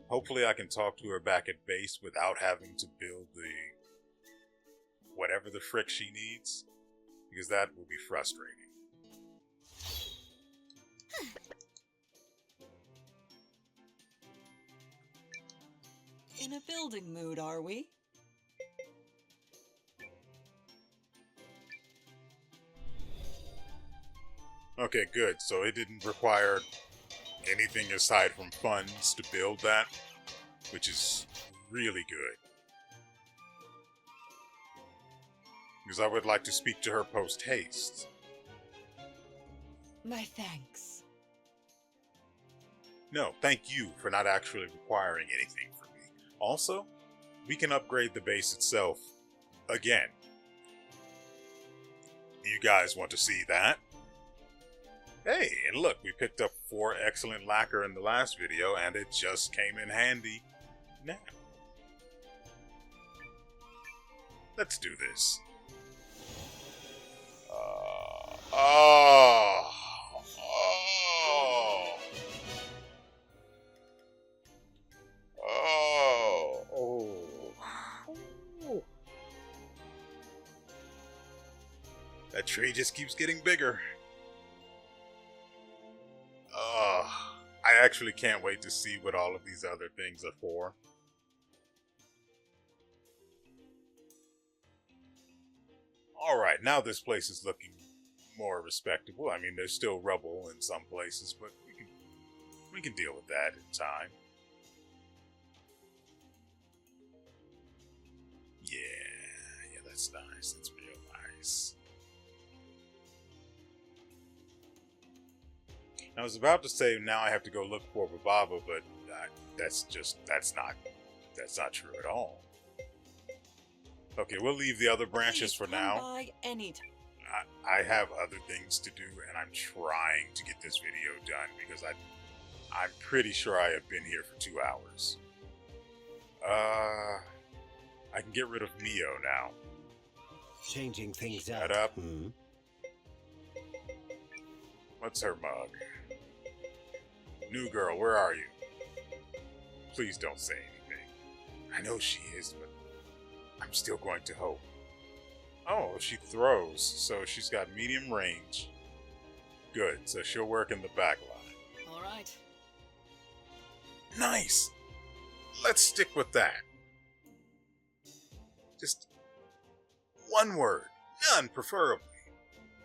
Hopefully I can talk to her back at base without having to build the... whatever the frick she needs. Because that will be frustrating. In a building mood, are we? Okay, good. So it didn't require anything aside from funds to build that, which is really good. Because I would like to speak to her post-haste. My thanks. No, thank you for not actually requiring anything from me. Also, we can upgrade the base itself again. You guys want to see that? Hey, and look, we picked up 4 excellent lacquer in the last video, and it just came in handy now. Let's do this. That tree just keeps getting bigger. I actually can't wait to see what all of these other things are for. Alright, now this place is looking more respectable. I mean, there's still rubble in some places, but we can deal with that in time. Yeah, that's nice. That's real nice. I was about to say now I have to go look for Bababa, but that's not true at all. Okay, we'll leave the other branches for now. By any time. I have other things to do, and I'm trying to get this video done because I'm pretty sure I have been here for 2 hours. I can get rid of Mio now. Changing things Shut up. up. What's her mug? New girl, where are you? Please don't say anything. I know she is, but I'm still going to hope. Oh, she throws, so she's got medium range. Good, so she'll work in the back line. All right. Nice! Let's stick with that. Just one word. None, preferably.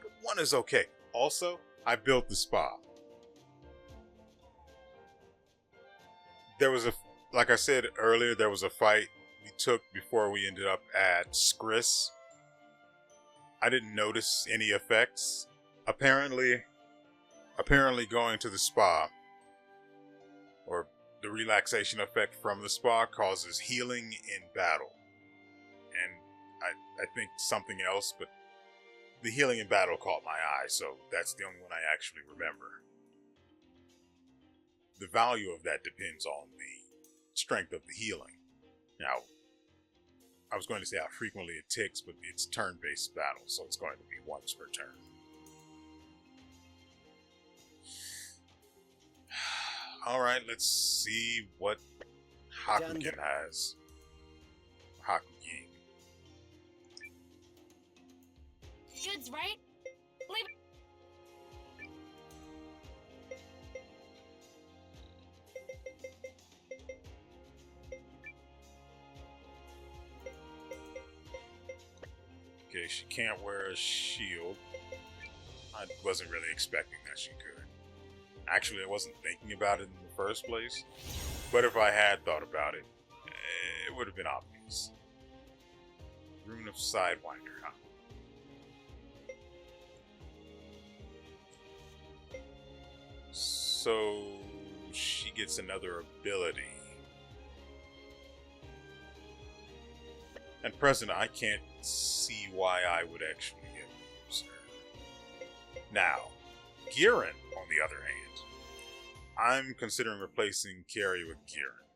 But one is okay. Also, I built the spa. There was like I said earlier, there was a fight we took before we ended up at Skris. I didn't notice any effects. Apparently going to the spa, or the relaxation effect from the spa, causes healing in battle. And I think something else, but the healing in battle caught my eye, so that's the only one I actually remember. The value of that depends on the strength of the healing. Now, I was going to say how frequently it ticks, but it's turn-based battle, so it's going to be once per turn. Alright, let's see what Hakugen has. Hakugen. Goods, right? Leave it. Okay, she can't wear a shield. I wasn't really expecting that she could. Actually, I wasn't thinking about it in the first place. But if I had thought about it, it would have been obvious. Rune of Sidewinder, huh? So she gets another ability. At present, I can't see why I would actually use her. Now, Giran, on the other hand, I'm considering replacing Carrie with Giran.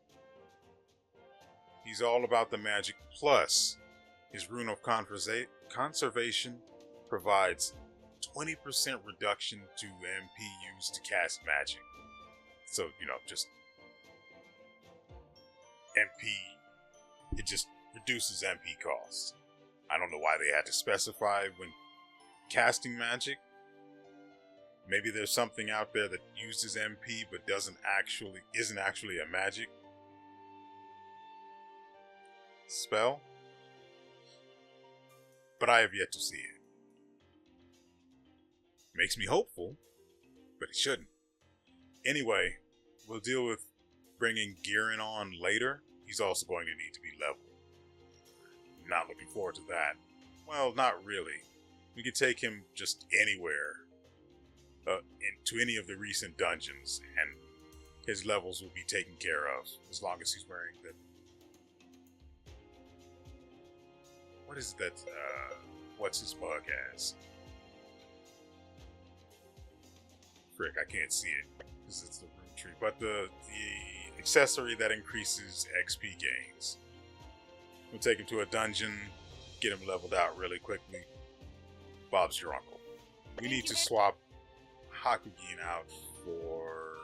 He's all about the magic, plus his Rune of Conservation provides 20% reduction to MP used to cast magic. So, just MP, it just reduces MP cost. I don't know why they had to specify when casting magic. Maybe there's something out there that uses MP but isn't actually a magic spell. But I have yet to see it. Makes me hopeful, but it shouldn't. Anyway, we'll deal with bringing Giran on later. He's also going to need to be leveled. Not looking forward to that. Well, not really. We could take him just anywhere. Into any of the recent dungeons, and his levels will be taken care of as long as he's wearing the... What is that? What's his mug as? Frick, I can't see it because it's the root tree. But the accessory that increases XP gains. We'll take him to a dungeon, get him leveled out really quickly. Bob's your uncle. We need to swap Hakugen out for...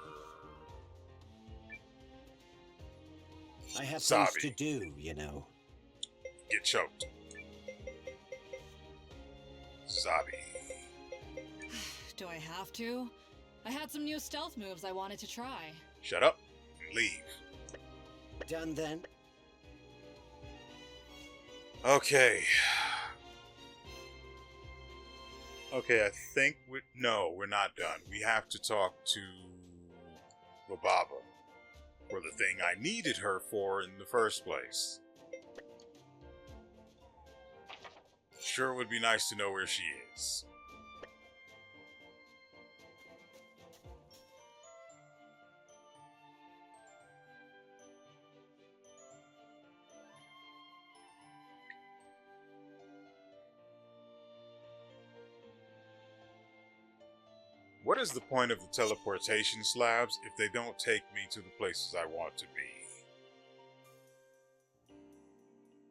I have Sabi. things to do, you know. Get choked. Sabi. Do I have to? I had some new stealth moves I wanted to try. Shut up and leave. Done then? Okay. Okay, I think we're not done. We have to talk to Rababa for the thing I needed her for in the first place. Sure would be nice to know where she is. What is the point of the teleportation slabs if they don't take me to the places I want to be?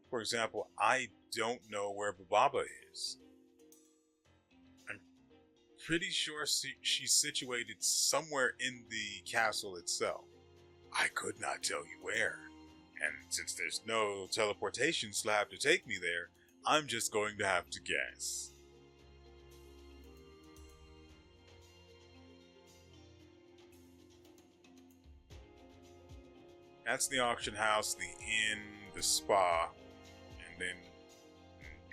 For example, I don't know where Bababa is. I'm pretty sure she's situated somewhere in the castle itself. I could not tell you where. And since there's no teleportation slab to take me there, I'm just going to have to guess. That's the auction house, the inn, the spa, and then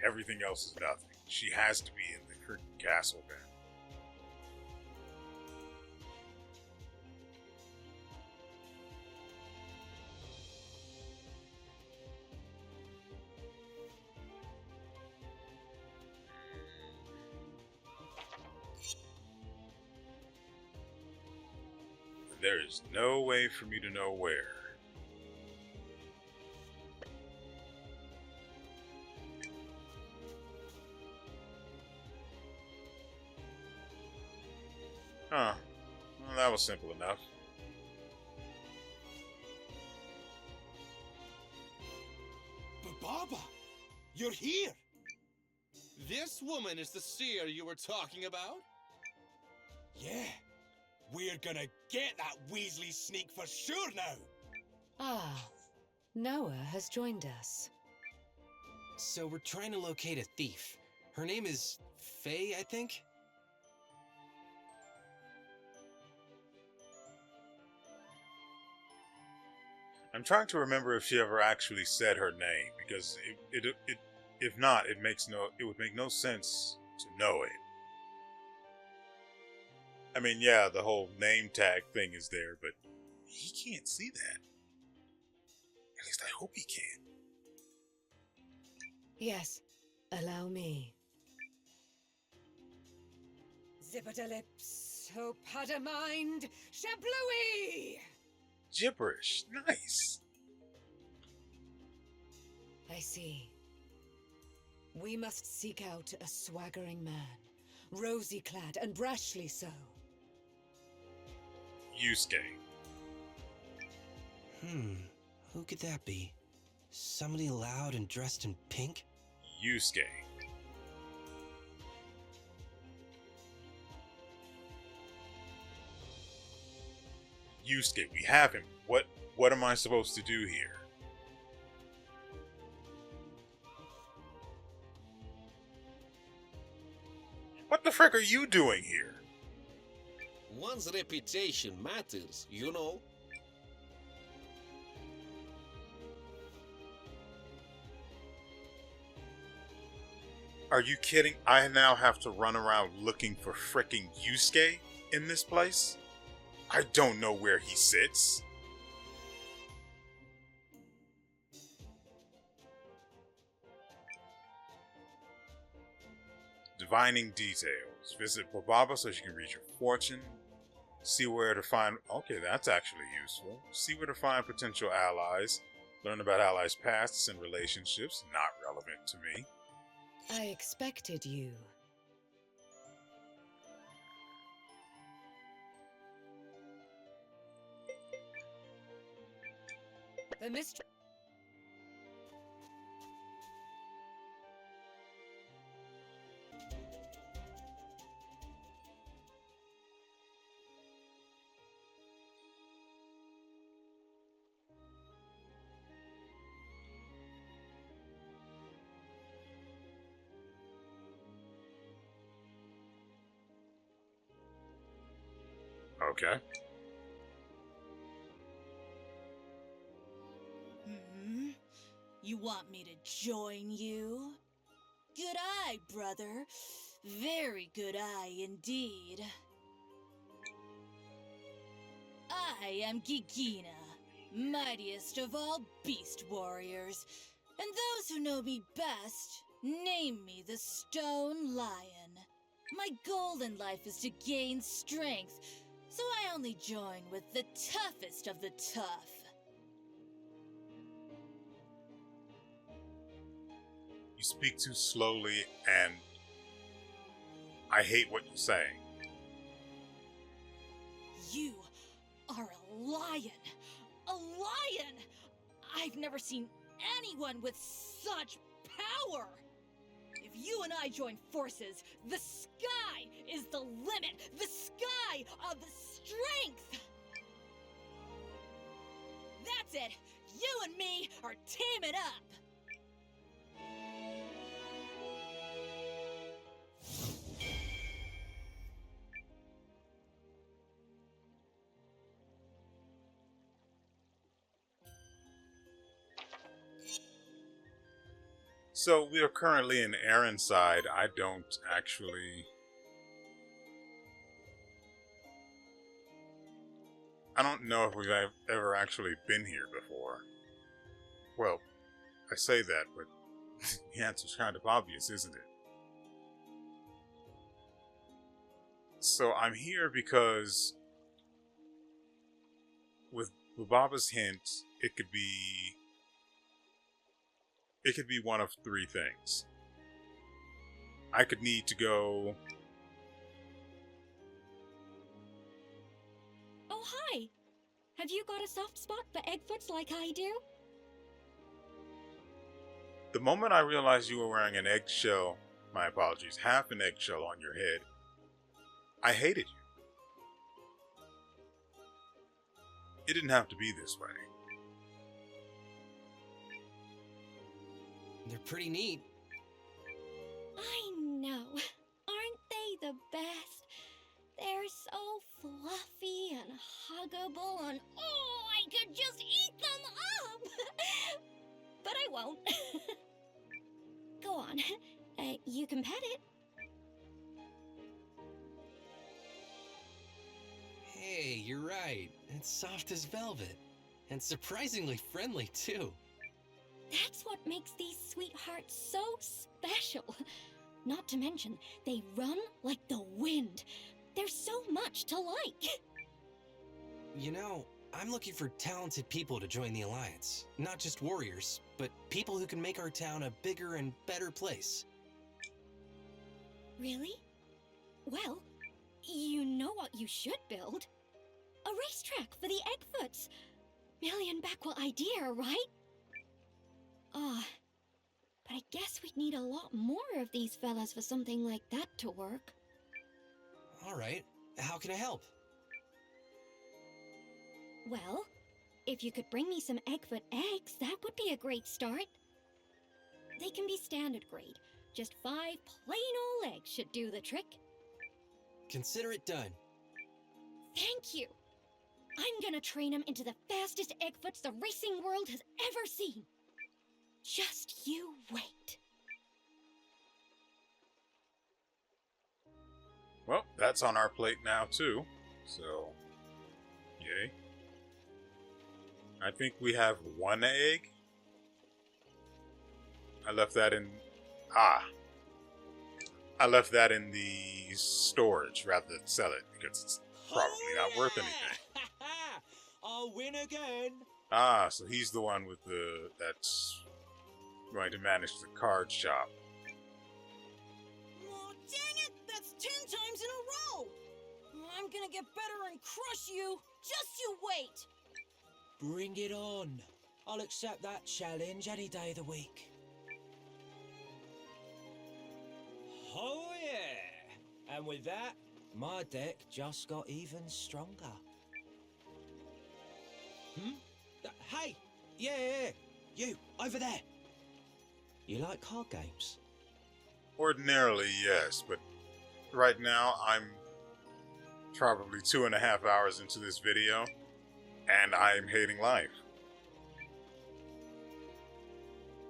everything else is nothing. She has to be in the curtain castle then. There is no way for me to know where. Huh. Well, that was simple enough. Baba, you're here! This woman is the seer you were talking about? Yeah. We're gonna get that Weasley sneak for sure now! Ah, Noah has joined us. So we're trying to locate a thief. Her name is Faye, I think? I'm trying to remember if she ever actually said her name, because if not, it would make no sense to know it. I mean, yeah, the whole name tag thing is there, but he can't see that. At least I hope he can. Yes, allow me. Zippity-lips, hope had a mind, shablooey! Gibberish, nice. I see. We must seek out a swaggering man, rosy-clad and brashly so. Yusuke. Who could that be? Somebody loud and dressed in pink? Yusuke. Yusuke, we have him. What am I supposed to do here? What the frick are you doing here? One's reputation matters, you know. Are you kidding? I now have to run around looking for frickin' Yusuke in this place? I don't know where he sits. Divining details. Visit Bababa so you can read your fortune. See where to find... Okay, that's actually useful. See where to find potential allies. Learn about allies' pasts and relationships. Not relevant to me. I expected you. The mystery. Okay. You want me to join you? Good eye, brother. Very good eye indeed. I am Gigina, mightiest of all beast warriors, and those who know me best name me the Stone Lion. My goal in life is to gain strength, so I only join with the toughest of the tough. You speak too slowly, and I hate what you're saying. You are a lion! A lion! I've never seen anyone with such power! If you and I join forces, the sky is the limit! The sky of strength! That's it! You and me are teaming up! So we are currently in Aaron's side. I don't know if we've ever actually been here before. Well, I say that, but the answer's kind of obvious, isn't it? So I'm here because with Baba's hint, it could be one of three things. I could need to go... Oh, hi! Have you got a soft spot for Eggfoots like I do? The moment I realized you were wearing an eggshell, my apologies, half an eggshell on your head, I hated you. It didn't have to be this way. They're pretty neat. I know. Aren't they the best? They're so fluffy and huggable and oh, I could just eat them up! But I won't. Go on. You can pet it. Hey, you're right. It's soft as velvet. And surprisingly friendly, too. That's what makes these sweethearts so special. Not to mention, they run like the wind. There's so much to like. You know, I'm looking for talented people to join the Alliance. Not just warriors, but people who can make our town a bigger and better place. Really? Well, you know what you should build? A racetrack for the Eggfoots. $1,000,000 idea, right? But I guess we'd need a lot more of these fellas for something like that to work. All right. How can I help? Well, if you could bring me some Eggfoot eggs, that would be a great start. They can be standard grade. Just 5 plain old eggs should do the trick. Consider it done. Thank you. I'm gonna train them into the fastest Eggfoots the racing world has ever seen. Just you wait. Well, that's on our plate now, too. So, yay. I think we have 1 egg. I left that in... I left that in the storage rather than sell it because it's probably not worth anything. I'll win again. So he's the one with that's going to manage the card shop. Oh, dang it! That's 10 times in a row! I'm gonna get better and crush you! Just you wait! Bring it on. I'll accept that challenge any day of the week. Oh yeah! And with that, my deck just got even stronger. Hey! Yeah! You, over there! You like card games? Ordinarily, yes, but right now I'm probably 2.5 hours into this video, and I'm hating life.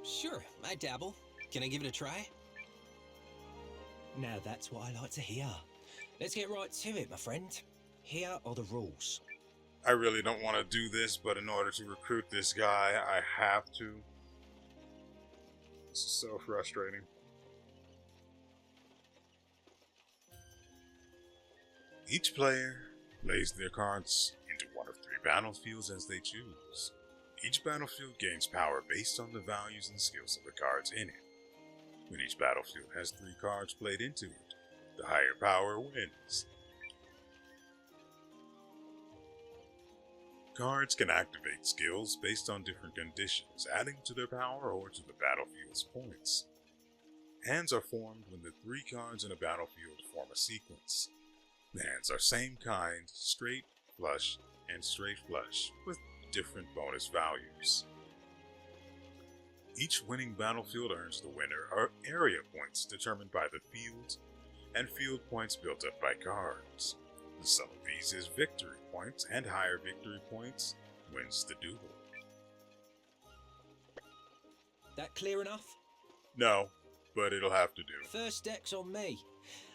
Sure, I dabble. Can I give it a try? Now that's what I like to hear. Let's get right to it, my friend. Here are the rules. I really don't want to do this, but in order to recruit this guy, I have to. This is so frustrating. Each player plays their cards into one of 3 battlefields as they choose. Each battlefield gains power based on the values and skills of the cards in it. When each battlefield has 3 cards played into it, the higher power wins. Cards can activate skills based on different conditions, adding to their power or to the battlefield's points. Hands are formed when the 3 cards in a battlefield form a sequence. The hands are same kind, straight, flush, and straight flush, with different bonus values. Each winning battlefield earns the winner area points determined by the field, and field points built up by cards. The sum of these is victory points, and higher victory points wins the duel. That clear enough? No, but it'll have to do. First deck's on me.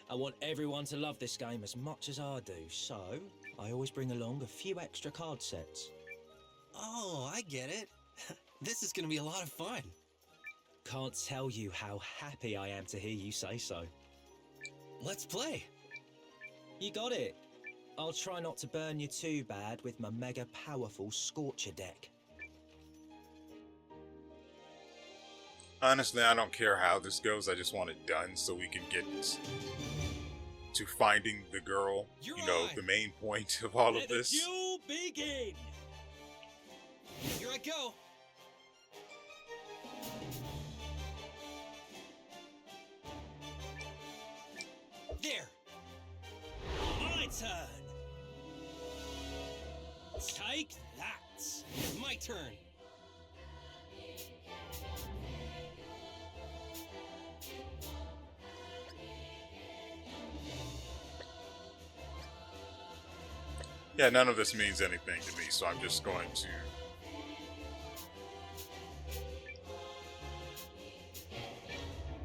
I want everyone to love this game as much as I do, so I always bring along a few extra card sets. Oh, I get it. This is gonna be a lot of fun. Can't tell you how happy I am to hear you say so. Let's play. You got it. I'll try not to burn you too bad with my mega powerful Scorcher deck. Honestly, I don't care how this goes, I just want it done so we can get to finding the girl, the main point of all of this. Let the duel begin! Here I go! There! My turn! Take that! My turn! Yeah, none of this means anything to me, so I'm just going to...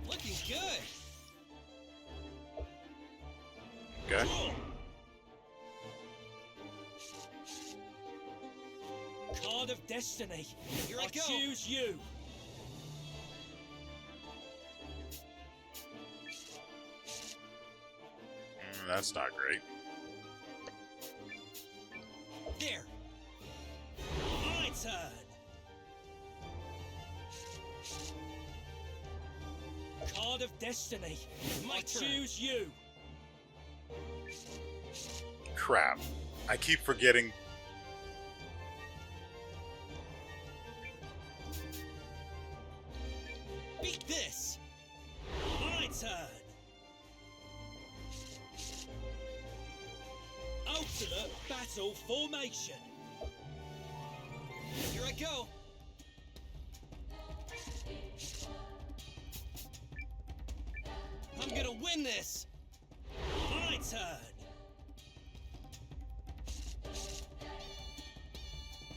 Looking good! Okay. Card of Destiny. Here I go. Choose you. That's not great. There. My turn. Card of Destiny. My turn. Choose you. Crap. I keep forgetting. Beat this. My turn. Ultimate Battle Formation. Here I go. I'm gonna win this. My turn.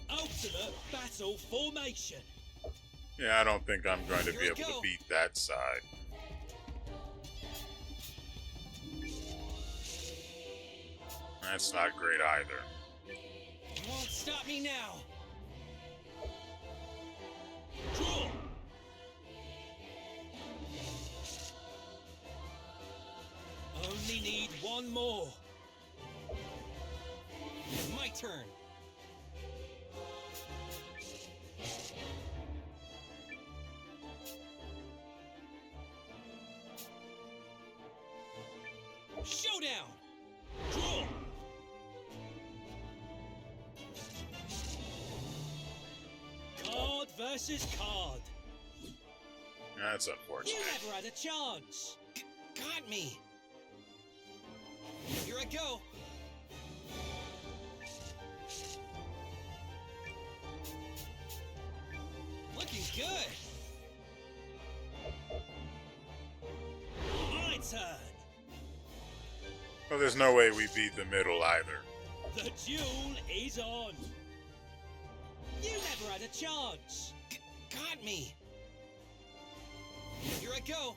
Ultimate Battle Formation. Yeah, I don't think I'm going to Here be we able to go. beat that side. That's not great either. You won't stop me now. Draw. Only need one more. My turn. Showdown. Draw. Card versus card. That's You unfortunate. never had a chance. Got me. Here I go. Looking good. My turn. Well, there's no way we beat the middle either. The duel is on. You never had a chance. Got me. Here I go.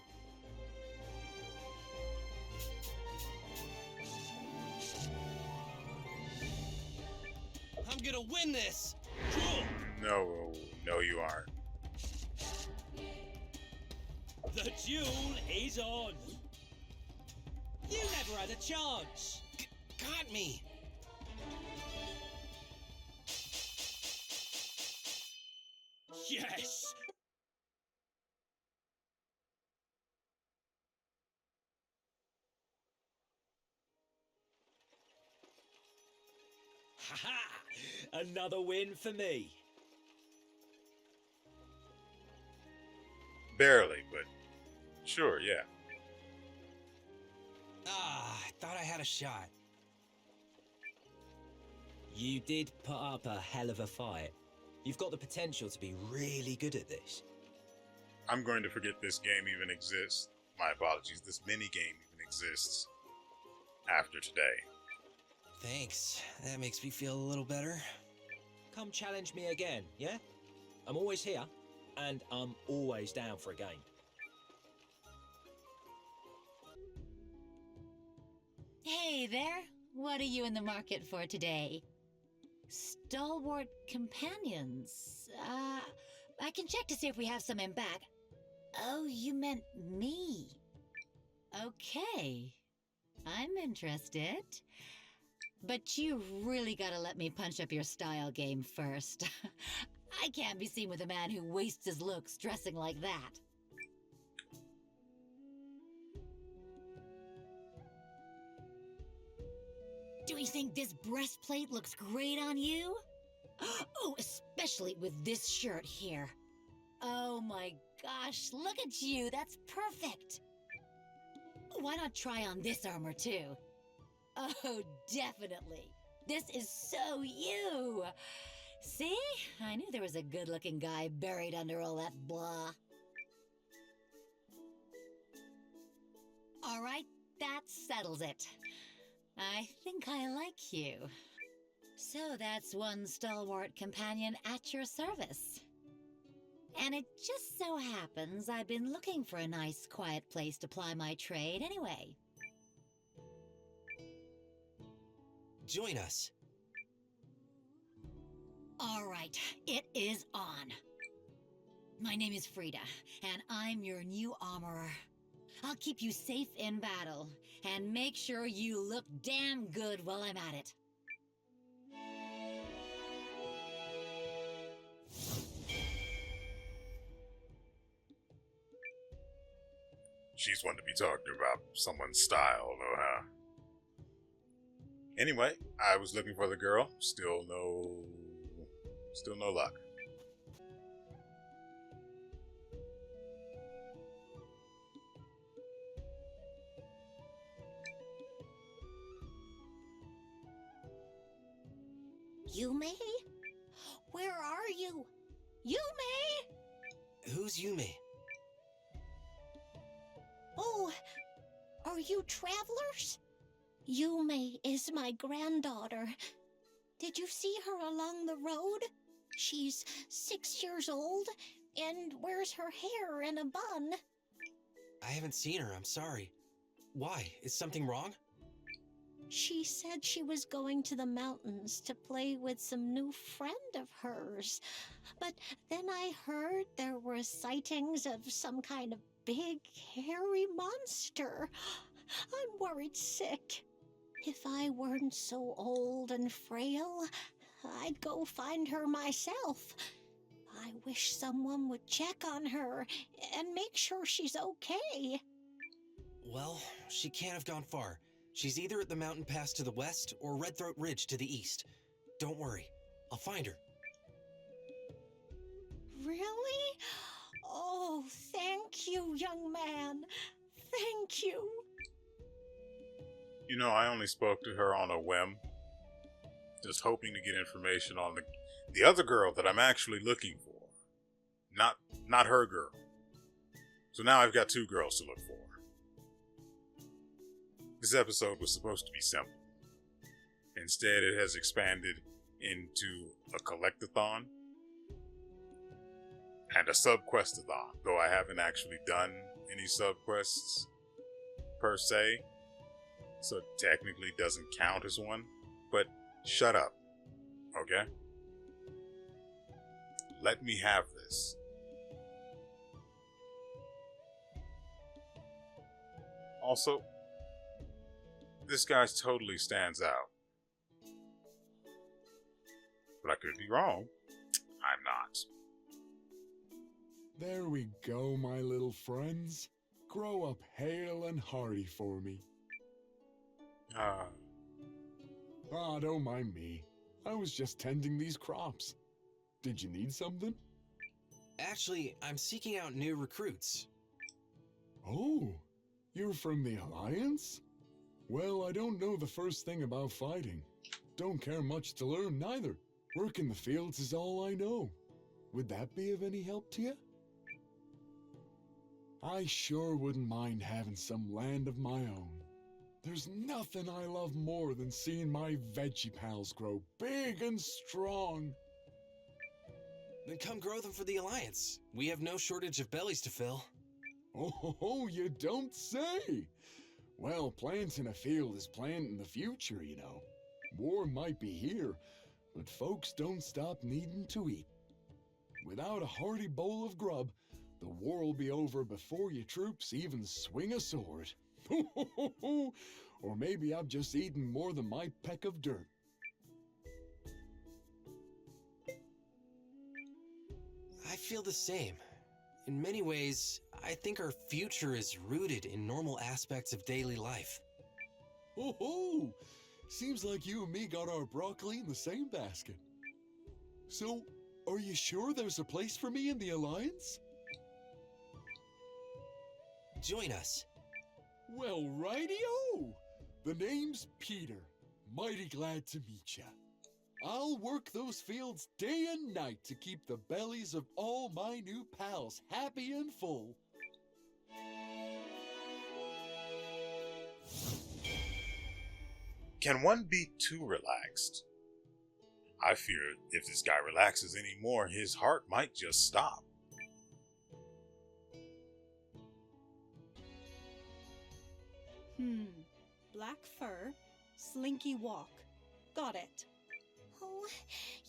I'm gonna win this. No, no, you aren't. The duel is on. You never had a chance. Got me. Yes. Ha-ha! Another win for me. Barely, but Sure, yeah. Ah, I thought I had a shot. You did put up a hell of a fight. You've got the potential to be really good at this. I'm going to forget this game even exists. My apologies, this mini-game even exists after today. Thanks. That makes me feel a little better. Come challenge me again, yeah? I'm always here, and I'm always down for a game. Hey there! What are you in the market for today? Stalwart companions. I can check to see if we have some in back. Oh, you meant me. Okay. I'm interested. But you really gotta let me punch up your style game first. I can't be seen with a man who wastes his looks dressing like that. Do you think this breastplate looks great on you? Oh, especially with this shirt here. Oh my gosh, look at you, that's perfect. Why not try on this armor too? Oh, definitely. This is so you. See? I knew there was a good-looking guy buried under all that blah. All right, that settles it. I think I like you. So that's one stalwart companion at your service. And it just so happens I've been looking for a nice, quiet place to ply my trade anyway. Join us. All right, it is on. My name is Frida, and I'm your new armorer. I'll keep you safe in battle, and make sure you look damn good while I'm at it. She's one to be talking about someone's style, though, huh? Anyway, I was looking for the girl. Still no luck. Yume? Where are you? Yume? Who's Yume? Oh, are you travelers? Yume is my granddaughter. Did you see her along the road? She's 6 years old and wears her hair in a bun. I haven't seen her, I'm sorry. Why? Is something wrong? She said she was going to the mountains to play with some new friend of hers. But then I heard there were sightings of some kind of big, hairy monster. I'm worried sick. If I weren't so old and frail, I'd go find her myself. I wish someone would check on her and make sure she's okay. Well, she can't have gone far. She's either at the mountain pass to the west or Red Throat Ridge to the east. Don't worry, I'll find her. Really? Oh, thank you, young man. Thank you. You know, I only spoke to her on a whim, just hoping to get information on the other girl that I'm actually looking for. Not her girl. So now I've got two girls to look for. This episode was supposed to be simple. Instead, it has expanded into a collectathon and a subquestathon, though I haven't actually done any subquests per se, so it technically doesn't count as one. But shut up, okay? Let me have this. Also, this guy totally stands out. But I could be wrong. I'm not. There we go, my little friends. Grow up hale and hearty for me. Don't mind me. I was just tending these crops. Did you need something? Actually, I'm seeking out new recruits. Oh, you're from the Alliance? Well, I don't know the first thing about fighting. Don't care much to learn neither. Work in the fields is all I know. Would that be of any help to you? I sure wouldn't mind having some land of my own. There's nothing I love more than seeing my veggie pals grow big and strong. Then come grow them for the Alliance. We have no shortage of bellies to fill. Oh, you don't say! Well, planting a field is planting the future, you know. War might be here, but folks don't stop needing to eat. Without a hearty bowl of grub, the war'll be over before your troops even swing a sword. Or maybe I've just eaten more than my peck of dirt. I feel the same. In many ways, I think our future is rooted in normal aspects of daily life. Ho! Seems like you and me got our broccoli in the same basket. So, are you sure there's a place for me in the Alliance? Join us. Well, righty-o! The name's Peter. Mighty glad to meet ya. I'll work those fields day and night to keep the bellies of all my new pals happy and full. Can one be too relaxed? I fear if this guy relaxes anymore, his heart might just stop. Black fur, slinky walk. Got it. Oh,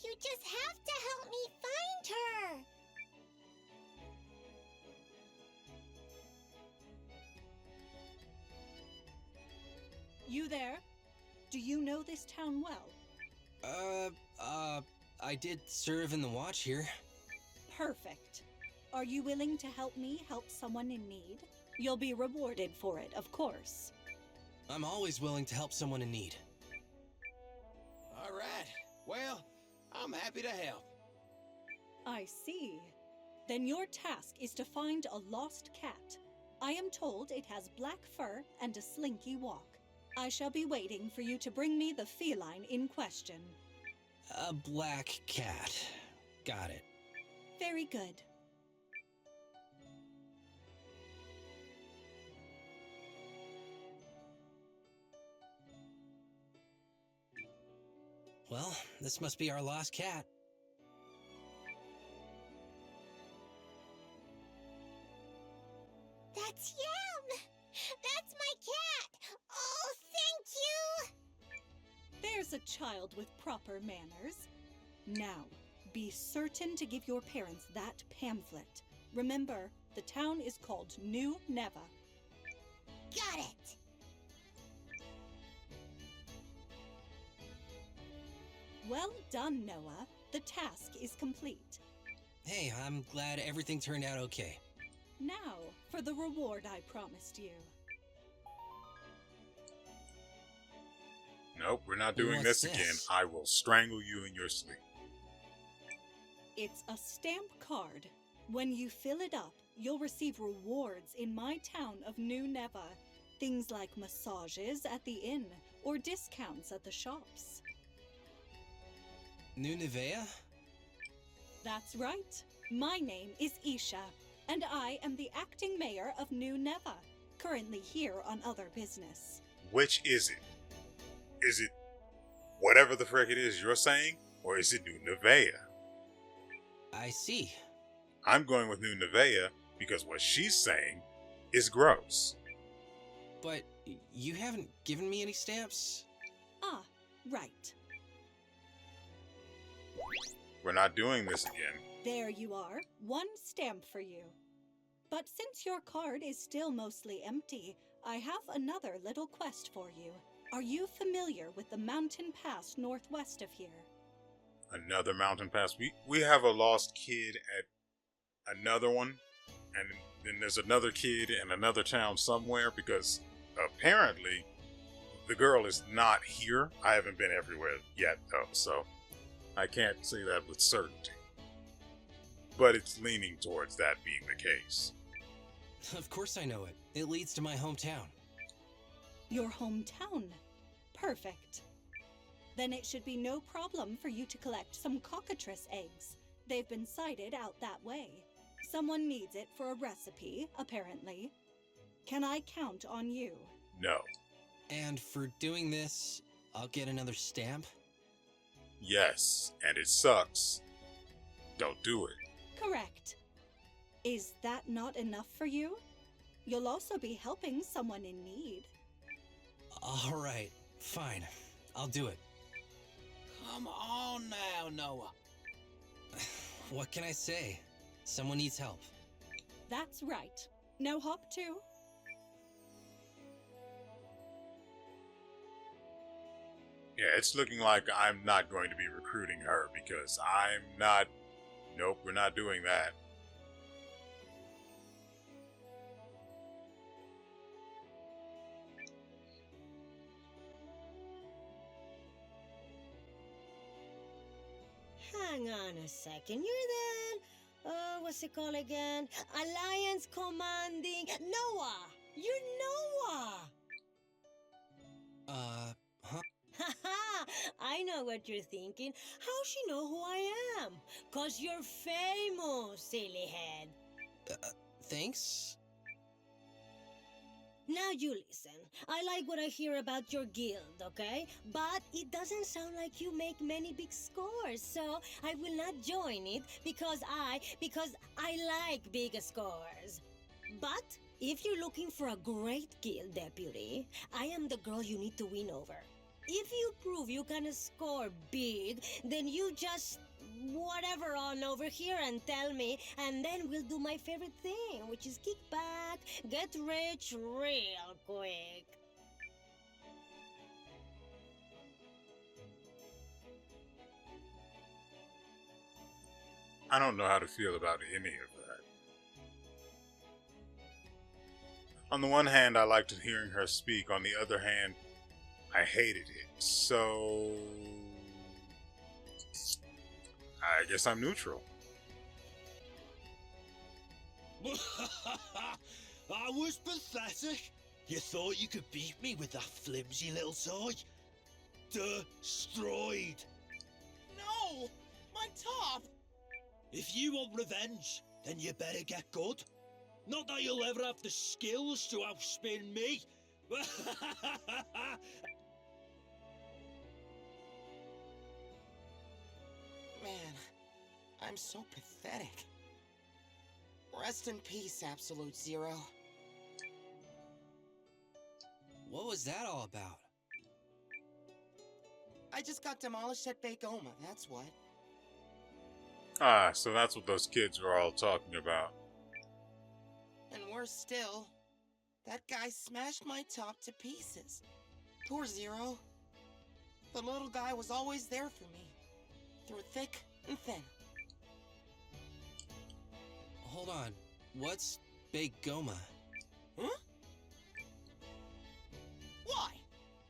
you just have to help me find her. You there? Do you know this town well? I did serve in the watch here. Perfect. Are you willing to help me help someone in need? You'll be rewarded for it, of course. I'm always willing to help someone in need. All right. Well, I'm happy to help. I see. Then your task is to find a lost cat. I am told it has black fur and a slinky walk. I shall be waiting for you to bring me the feline in question. A black cat. Got it. Very good. Well, this must be our lost cat. That's Yam! That's my cat! Oh, thank you! There's a child with proper manners. Now, be certain to give your parents that pamphlet. Remember, the town is called New Neva. Got it! Well done, Noah. The task is complete. Hey, I'm glad everything turned out okay. Now, for the reward I promised you. Nope, we're not doing What's this again. this? I will strangle you in your sleep. It's a stamp card. When you fill it up, you'll receive rewards in my town of New Neva. Things like massages at the inn or discounts at the shops. New Nevea? That's right. My name is Isha, and I am the acting mayor of New Neva, currently here on other business. Which is it? Is it whatever the frick it is you're saying, or is it New Nevea? I see. I'm going with New Nevea because what she's saying is gross. But you haven't given me any stamps? Ah, right. We're not doing this again. There you are. One stamp for you. But since your card is still mostly empty, I have another little quest for you. Are you familiar with the mountain pass northwest of here? Another mountain pass. We have a lost kid at another one, and then there's another kid in another town somewhere, because apparently the girl is not here. I haven't been everywhere yet though, so I can't say that with certainty. But it's leaning towards that being the case. Of course I know it. It leads to my hometown. Your hometown? Perfect. Then it should be no problem for you to collect some cockatrice eggs. They've been sighted out that way. Someone needs it for a recipe, apparently. Can I count on you? No. And for doing this, I'll get another stamp? Yes, and it sucks. Don't do it. Correct. Is that not enough for you? You'll also be helping someone in need. Alright, fine. I'll do it. Come on now, Noah. What can I say? Someone needs help. That's right. No hop too? Yeah, it's looking like I'm not going to be recruiting her because I'm not... Nope, we're not doing that. Hang on a second, you're then... what's it called again? Alliance Commanding... Noah! You're Noah! Huh? Haha! I know what you're thinking. How's she know who I am? 'Cause you're famous, silly head. Thanks? Now you listen. I like what I hear about your guild, okay? But it doesn't sound like you make many big scores, so I will not join it because I like big scores. But if you're looking for a great guild deputy, I am the girl you need to win over. If you prove you can score big, then you just whatever on over here and tell me, and then we'll do my favorite thing, which is kick back, get rich real quick. I don't know how to feel about any of that. On the one hand, I liked hearing her speak. On the other hand, I hated it. So... I guess I'm neutral. I was pathetic. You thought you could beat me with that flimsy little toy? Destroyed. No! My top! If you want revenge, then you better get good. Not that you'll ever have the skills to outspin me. Man, I'm so pathetic. Rest in peace, Absolute Zero. What was that all about? I just got demolished at Bagoma, that's what. Ah, so that's what those kids were all talking about. And worse still, that guy smashed my top to pieces. Poor Zero. The little guy was always there for me. Through thick and thin. Hold on. What's Bagoma? Huh? Why?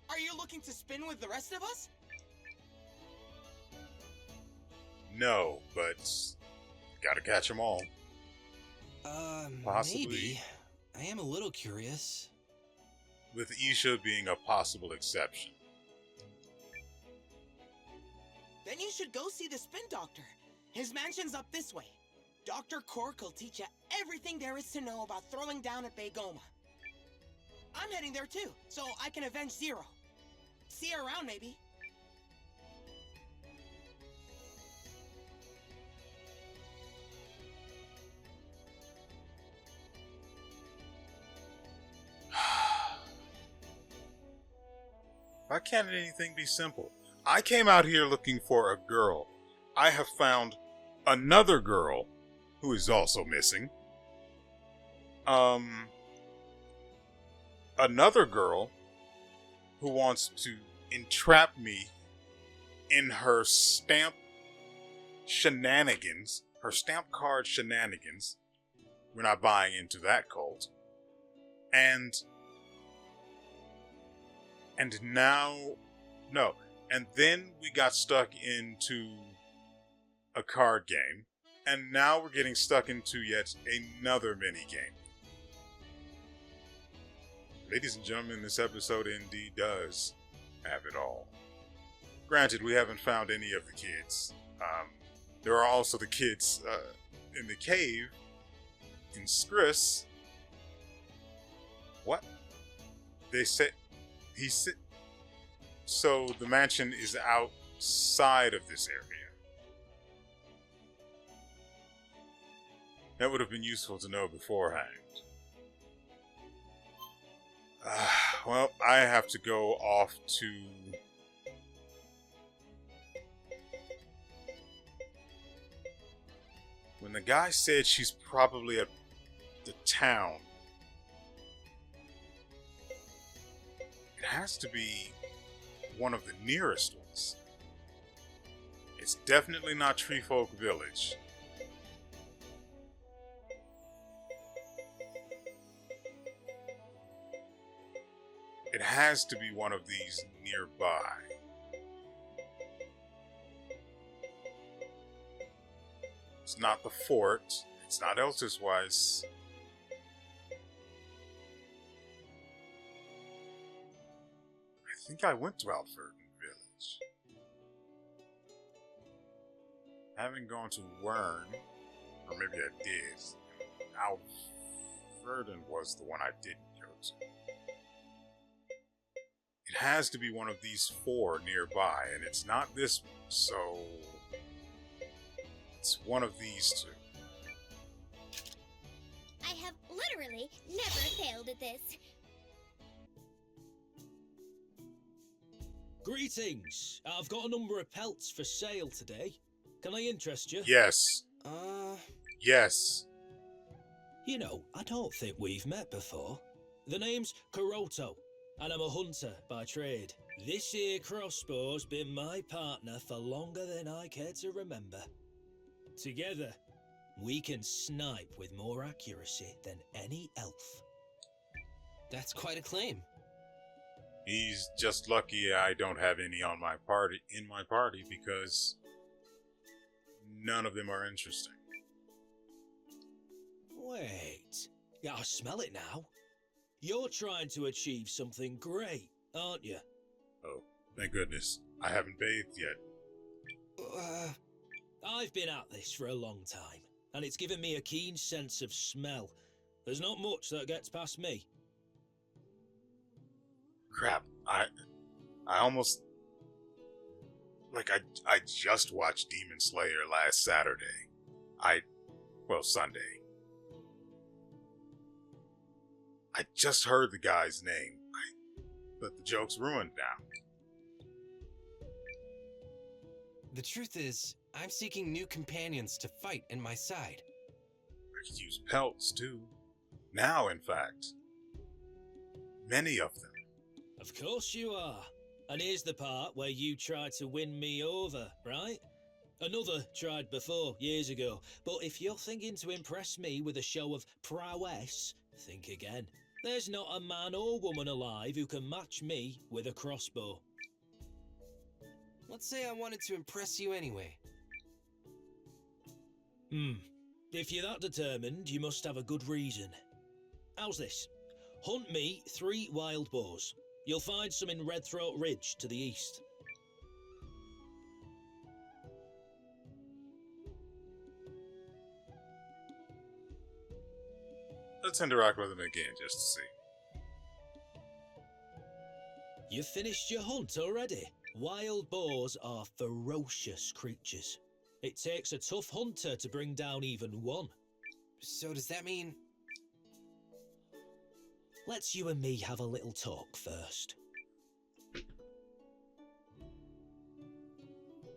Are you looking to spin with the rest of us? No, but gotta catch them all. Possibly. Maybe. I am a little curious. With Isha being a possible exception. Then you should go see the Spin Doctor. His mansion's up this way. Dr. Cork will teach you everything there is to know about throwing down at Bagoma. I'm heading there too, so I can avenge Zero. See you around, maybe. Why can't anything be simple? I came out here looking for a girl. I have found another girl who is also missing. Another girl who wants to entrap me in her stamp shenanigans, her stamp card shenanigans. We're not buying into that cult. And then we got stuck into a card game, and now we're getting stuck into yet another mini game. Ladies and gentlemen, this episode indeed does have it all. Granted, we haven't found any of the kids. There are also the kids in the cave in Skris. What? They said he said. So the mansion is outside of this area. That would have been useful to know beforehand. Well, I have to go off to... When the guy said she's probably at the town, it has to be one of the nearest ones. It's definitely not Treefolk Village. It has to be one of these nearby. It's not the fort. It's not Elsesweiss. I think I went to Alfurden Village. Having gone to Wern, or maybe I did. Alfurden was the one I didn't go to. It has to be one of these four nearby, and it's not this one, so it's one of these two. I have literally never failed at this. Greetings! I've got a number of pelts for sale today. Can I interest you? Yes. Yes. You know, I don't think we've met before. The name's Kuroto, and I'm a hunter by trade. This here crossbow's been my partner for longer than I care to remember. Together, we can snipe with more accuracy than any elf. That's quite a claim. He's just lucky I don't have any on my party because none of them are interesting. Wait. Yeah, I smell it now. You're trying to achieve something great, aren't you? Oh, thank goodness. I haven't bathed yet. I've been at this for a long time, and it's given me a keen sense of smell. There's not much that gets past me. Crap, I almost... Like, I just watched Demon Slayer last Saturday. Sunday. I just heard the guy's name, but the joke's ruined now. The truth is, I'm seeking new companions to fight in my side. I could use pelts, too. Now, in fact. Many of them. Of course you are. And here's the part where you tried to win me over, right? Another tried before, years ago. But if you're thinking to impress me with a show of prowess, think again. There's not a man or woman alive who can match me with a crossbow. Let's say I wanted to impress you anyway. If you're that determined, you must have a good reason. How's this? Hunt me 3 wild boars. You'll find some in Redthroat Ridge to the east. Let's interact with him again just to see. You've finished your hunt already? Wild boars are ferocious creatures. It takes a tough hunter to bring down even one. So does that mean... Let's you and me have a little talk first.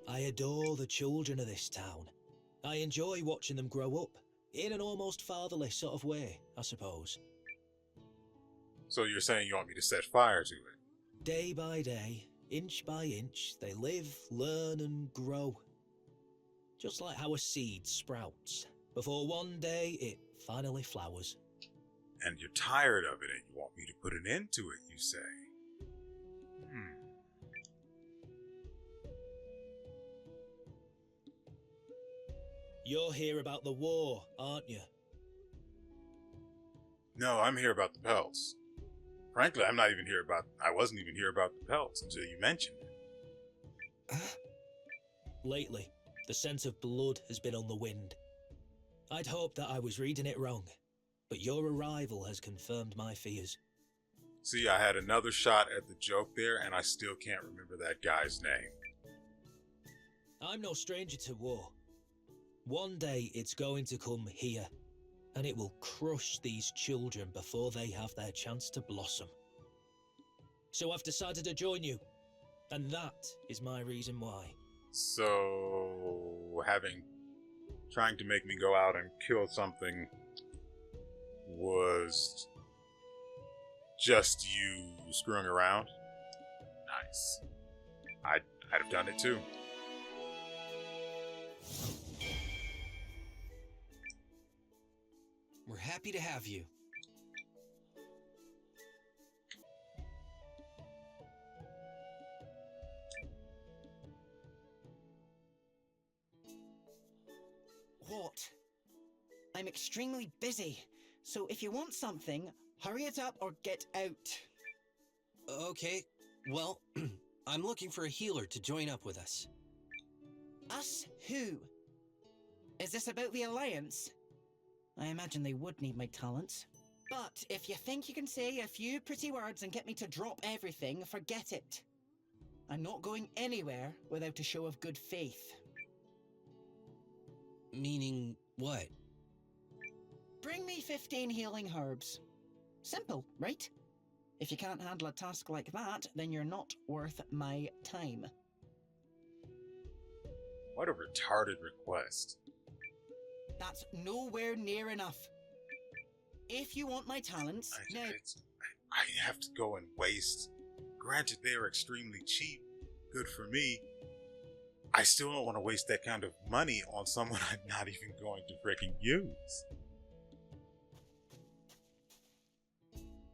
I adore the children of this town. I enjoy watching them grow up, in an almost fatherly sort of way, I suppose. So you're saying you want me to set fire to it? Day by day, inch by inch, they live, learn and grow. Just like how a seed sprouts, before one day it finally flowers. And you're tired of it and you want me to put an end to it, you say? You're here about the war, aren't you? No, I'm here about the pelts. Frankly, I wasn't even here about the pelts until you mentioned it. Lately, the scent of blood has been on the wind. I'd hoped that I was reading it wrong, but your arrival has confirmed my fears. See, I had another shot at the joke there, and I still can't remember that guy's name. I'm no stranger to war. One day it's going to come here, and it will crush these children before they have their chance to blossom. So I've decided to join you, and that is my reason why. So, trying to make me go out and kill something was just you screwing around? Nice. I'd have done it too. We're happy to have you. What? I'm extremely busy, so if you want something, hurry it up or get out. Okay, well, I'm looking for a healer to join up with us. Us who? Is this about the Alliance? I imagine they would need my talents. But if you think you can say a few pretty words and get me to drop everything, forget it. I'm not going anywhere without a show of good faith. Meaning what? Bring me 15 healing herbs. Simple, right? If you can't handle a task like that, then you're not worth my time. What a retarded request. That's nowhere near enough. If you want my talents, I have to go and waste. Granted, they're extremely cheap. Good for me. I still don't want to waste that kind of money on someone I'm not even going to freaking use.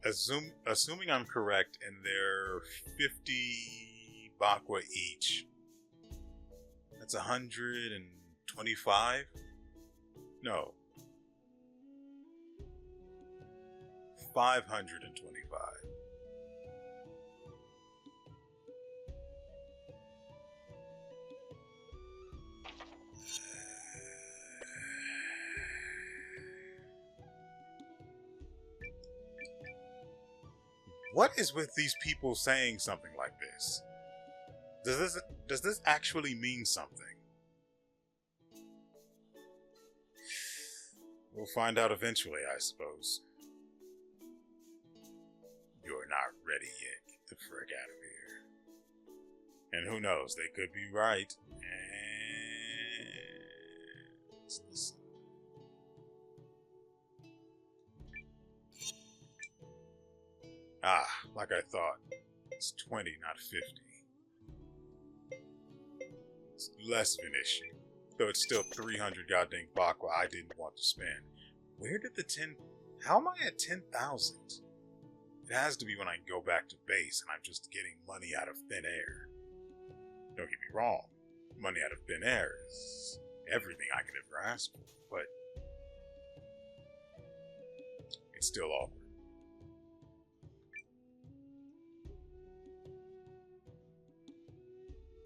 Assuming I'm correct, and they're 50 Bakwa each. That's 125? No. 525. What is with these people saying something like this? Does this actually mean something? We'll find out eventually, I suppose. You're not ready yet. Get the frick out of here. And who knows, they could be right. And like I thought. It's 20, not 50. It's less of an issue. Though it's still 300 goddamn Bakwa I didn't want to spend. Where did the 10... How am I at 10,000? It has to be when I go back to base and I'm just getting money out of thin air. Don't get me wrong. Money out of thin air is everything I could ever ask for, but it's still awkward.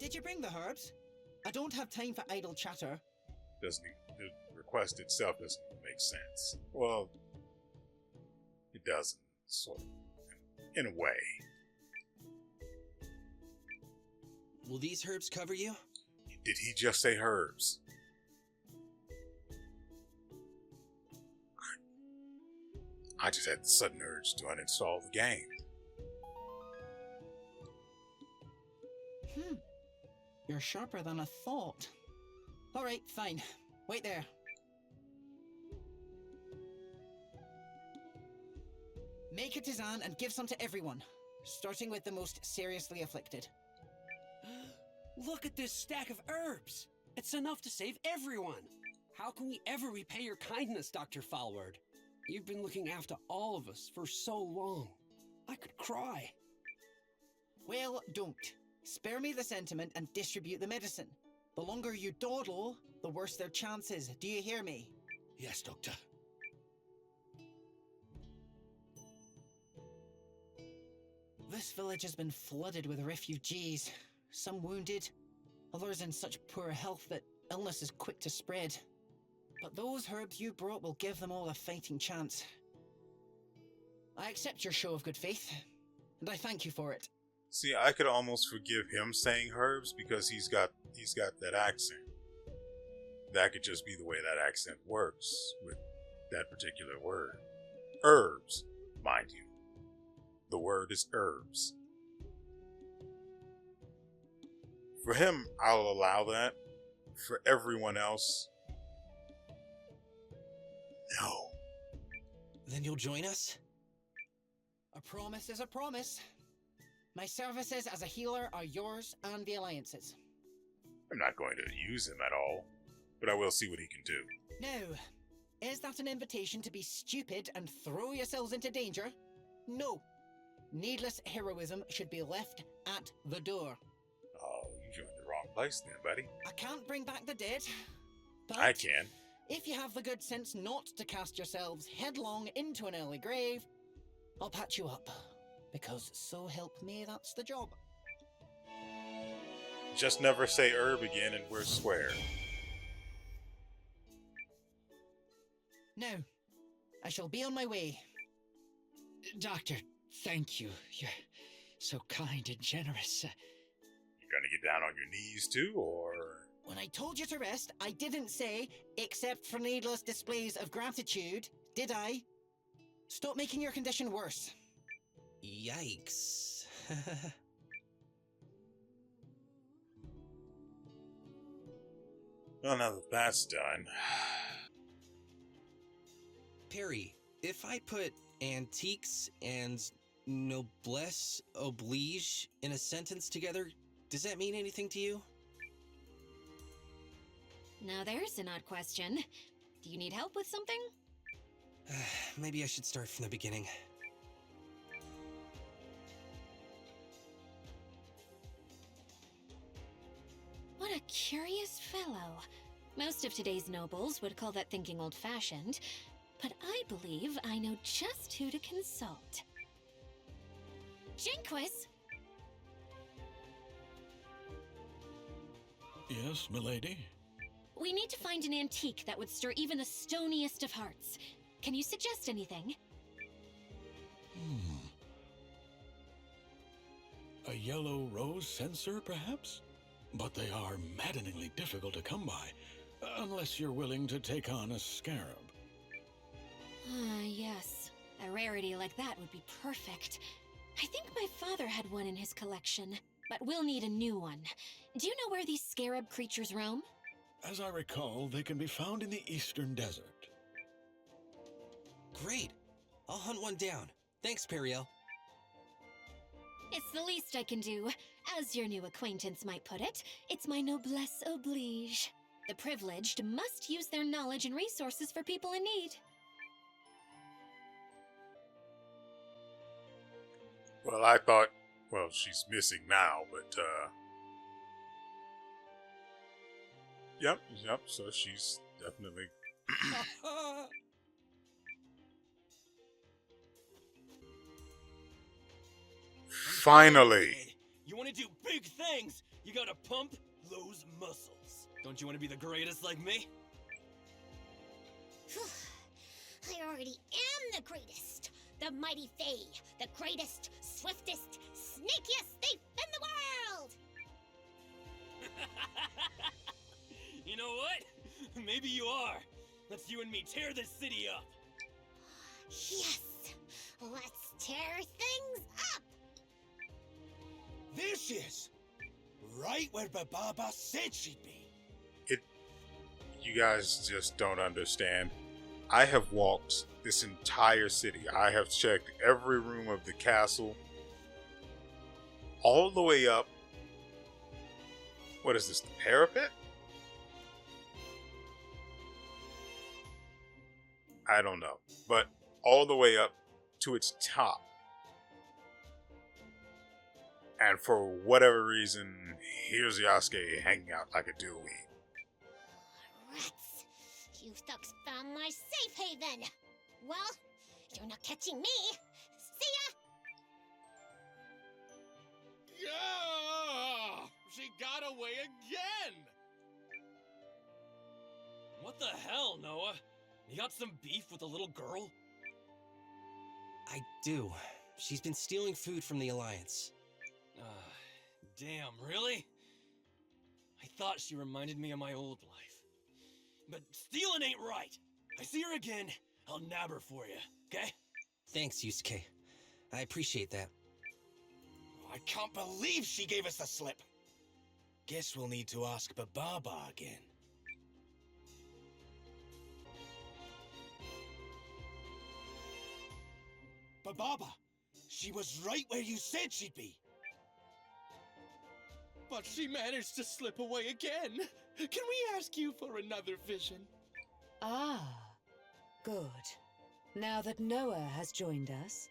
Did you bring the herbs? I don't have time for idle chatter. The request itself doesn't make sense. Well, it doesn't, sort of, in a way. Will these herbs cover you? Did he just say herbs? I just had the sudden urge to uninstall the game. You're sharper than I thought. Alright, fine. Wait there. Make a tisane and give some to everyone, starting with the most seriously afflicted. Look at this stack of herbs! It's enough to save everyone! How can we ever repay your kindness, Dr. Falward? You've been looking after all of us for so long. I could cry. Well, don't. Spare me the sentiment and distribute the medicine. The longer you dawdle, the worse their chances. Do you hear me? Yes, Doctor. This village has been flooded with refugees. Some wounded, others in such poor health that illness is quick to spread. But those herbs you brought will give them all a fighting chance. I accept your show of good faith, and I thank you for it. See, I could almost forgive him saying herbs because he's got that accent. That could just be the way that accent works with that particular word. Herbs, mind you. The word is herbs. For him, I'll allow that. For everyone else, no. Then you'll join us? A promise is a promise. My services as a healer are yours and the Alliance's. I'm not going to use him at all, but I will see what he can do. Now, is that an invitation to be stupid and throw yourselves into danger? No. Needless heroism should be left at the door. Oh, you joined the wrong place then, buddy. I can't bring back the dead, but I can. If you have the good sense not to cast yourselves headlong into an early grave, I'll patch you up. Because so help me, that's the job. Just never say herb again and we're square. Now, I shall be on my way. Doctor, thank you. You're so kind and generous. You gonna get down on your knees too, or...? When I told you to rest, I didn't say, except for needless displays of gratitude, did I? Stop making your condition worse. Yikes. Well, now that that's done... Perry, if I put antiques and noblesse oblige in a sentence together, does that mean anything to you? Now there's an odd question. Do you need help with something? Maybe I should start from the beginning. What a curious fellow. Most of today's nobles would call that thinking old-fashioned, but I believe I know just who to consult. Jinquis! Yes, milady? We need to find an antique that would stir even the stoniest of hearts. Can you suggest anything? A yellow rose censer, perhaps? But they are maddeningly difficult to come by, unless you're willing to take on a scarab. Ah, yes. A rarity like that would be perfect. I think my father had one in his collection, but we'll need a new one. Do you know where these scarab creatures roam? As I recall, they can be found in the eastern desert. Great! I'll hunt one down. Thanks, Periel. It's the least I can do. As your new acquaintance might put it, it's my noblesse oblige. The privileged must use their knowledge and resources for people in need. Well, I thought... Well, she's missing now, but, Yep, so she's definitely... Finally! You want to do big things, you gotta pump those muscles. Don't you want to be the greatest like me? I already am the greatest. The mighty Fae. The greatest, swiftest, sneakiest thief in the world! You know what? Maybe you are. Let's you and me tear this city up. Yes! Let's tear things up! There she is! Right where Bababa said she'd be. You guys just don't understand. I have walked this entire city. I have checked every room of the castle. All the way up. What is this, the parapet? I don't know. But all the way up to its top. And for whatever reason, here's Yasuke hanging out like a dillweed. Rats! You thugs found my safe haven! Well, you're not catching me! See Yeah! She got away again! What the hell, Noah? You got some beef with the little girl? I do. She's been stealing food from the Alliance. Damn, really? I thought she reminded me of my old life. But stealing ain't right. I see her again, I'll nab her for you, okay? Thanks, Yusuke. I appreciate that. I can't believe she gave us the slip. Guess we'll need to ask Bababa again. Bababa, she was right where you said she'd be. But she managed to slip away again. Can we ask you for another vision? Ah, good. Now that Noah has joined us...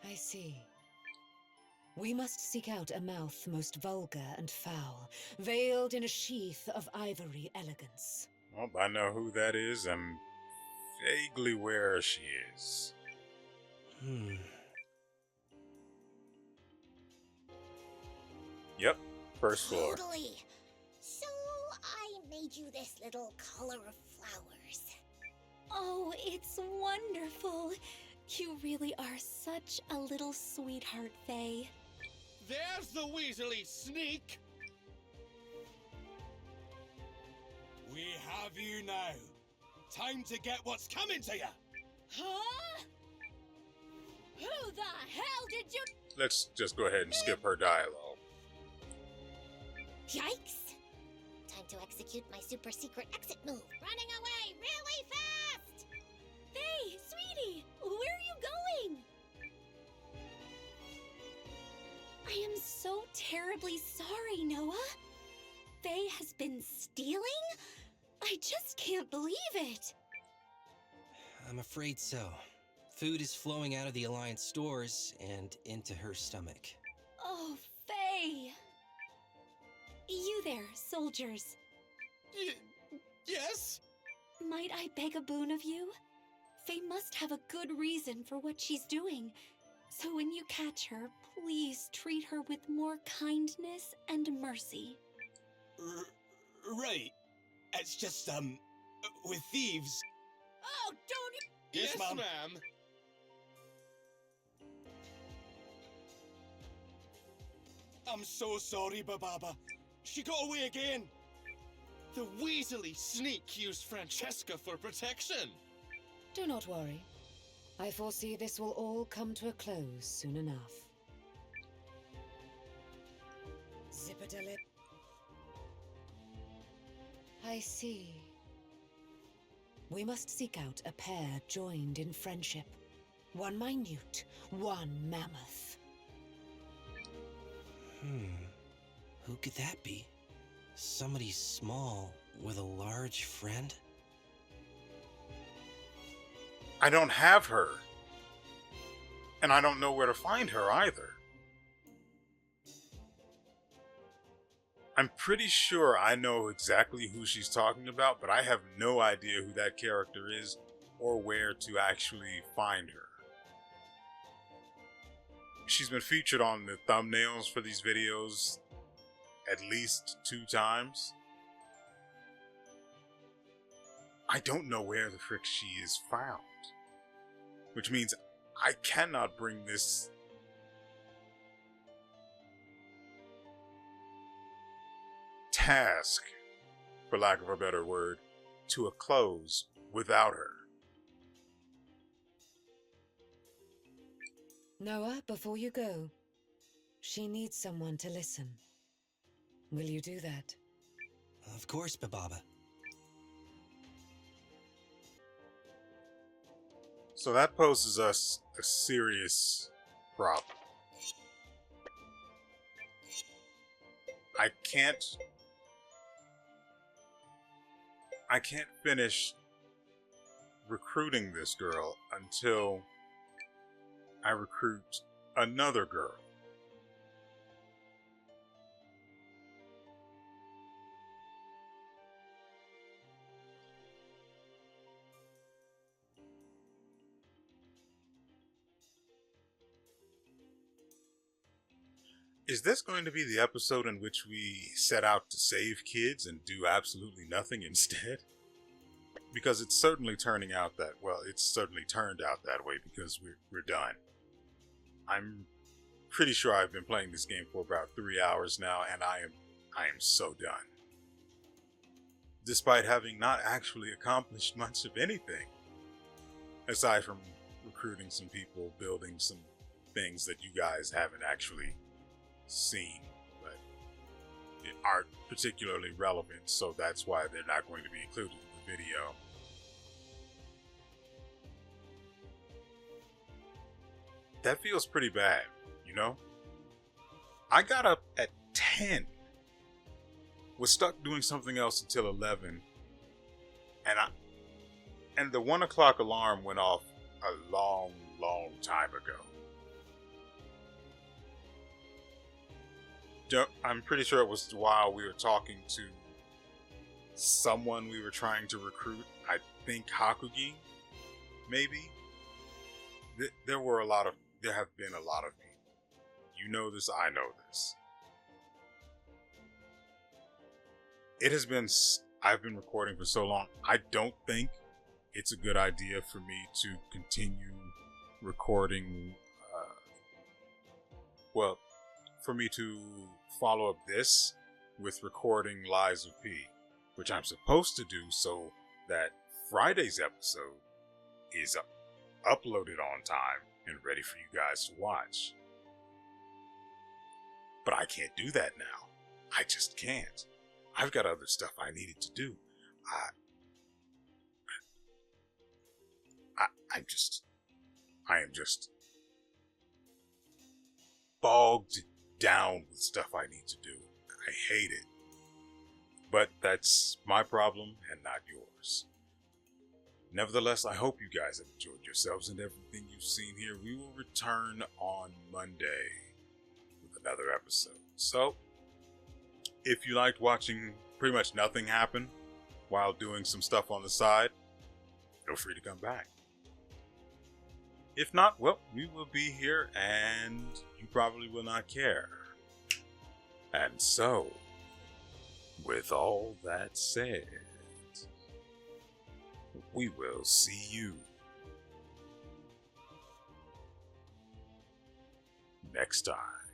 I see. We must seek out a mouth most vulgar and foul, veiled in a sheath of ivory elegance. Well, I know who that is. I'm vaguely where she is. Yep, first floor. Totally. So I made you this little collar of flowers. Oh, it's wonderful. You really are such a little sweetheart, Faye. There's the Weasley sneak! We have you now. Time to get what's coming to you. Huh? Who the hell did you... Let's just go ahead and skip her dialogue. Yikes! Time to execute my super secret exit move. Running away really fast! Faye, sweetie, where are you going? I am so terribly sorry, Noah. Faye has been stealing? I just can't believe it. I'm afraid so. Food is flowing out of the Alliance stores and into her stomach. Oh, Faye. You there, soldiers. Yes? Might I beg a boon of you? Faye must have a good reason for what she's doing. So when you catch her, please treat her with more kindness and mercy. Right. It's just, with thieves. Oh, don't... Yes, ma'am. I'm so sorry, Bababa. She got away again. The Weasley sneak used Francesca for protection. Do not worry. I foresee this will all come to a close soon enough. Zip-a-da-lip. I see. We must seek out a pair joined in friendship. One minute, one mammoth. Who could that be? Somebody small with a large friend? I don't have her. And I don't know where to find her either. I'm pretty sure I know exactly who she's talking about, but I have no idea who that character is or where to actually find her. She's been featured on the thumbnails for these videos at least 2 times. I don't know where the frick she is found. Which means I cannot bring this task, for lack of a better word, to a close without her. Noah, before you go, she needs someone to listen. Will you do that? Of course, Bababa. So that poses us a serious problem. I can't finish recruiting this girl until I recruit another girl. Is this going to be the episode in which we set out to save kids and do absolutely nothing instead? Because it's certainly turning out that, well, it's certainly turned out that way because we're done. I'm pretty sure I've been playing this game for about 3 hours now, and I am so done. Despite having not actually accomplished much of anything. Aside from recruiting some people, building some things that you guys haven't actually seen, but aren't particularly relevant, so that's why they're not going to be included in the video. That feels pretty bad, you know? I got up at 10, was stuck doing something else until 11, and the 1 o'clock alarm went off a long time ago. I'm pretty sure it was while we were talking to someone we were trying to recruit. I think Hakugi, maybe. There have been a lot of people. You know this, I know this. I've been recording for so long, I don't think it's a good idea for me to continue recording, for me to follow up this with recording Lies of P, which I'm supposed to do so that Friday's episode is uploaded on time and ready for you guys to watch. But I can't do that now. I just can't. I've got other stuff I needed to do. I am just bogged down with stuff I need to do. I hate it. But that's my problem and not yours. Nevertheless, I hope you guys have enjoyed yourselves and everything you've seen here. We will return on Monday with another episode. So, if you liked watching pretty much nothing happen while doing some stuff on the side, feel free to come back. If not, well, we will be here and you probably will not care. And so, with all that said, we will see you next time.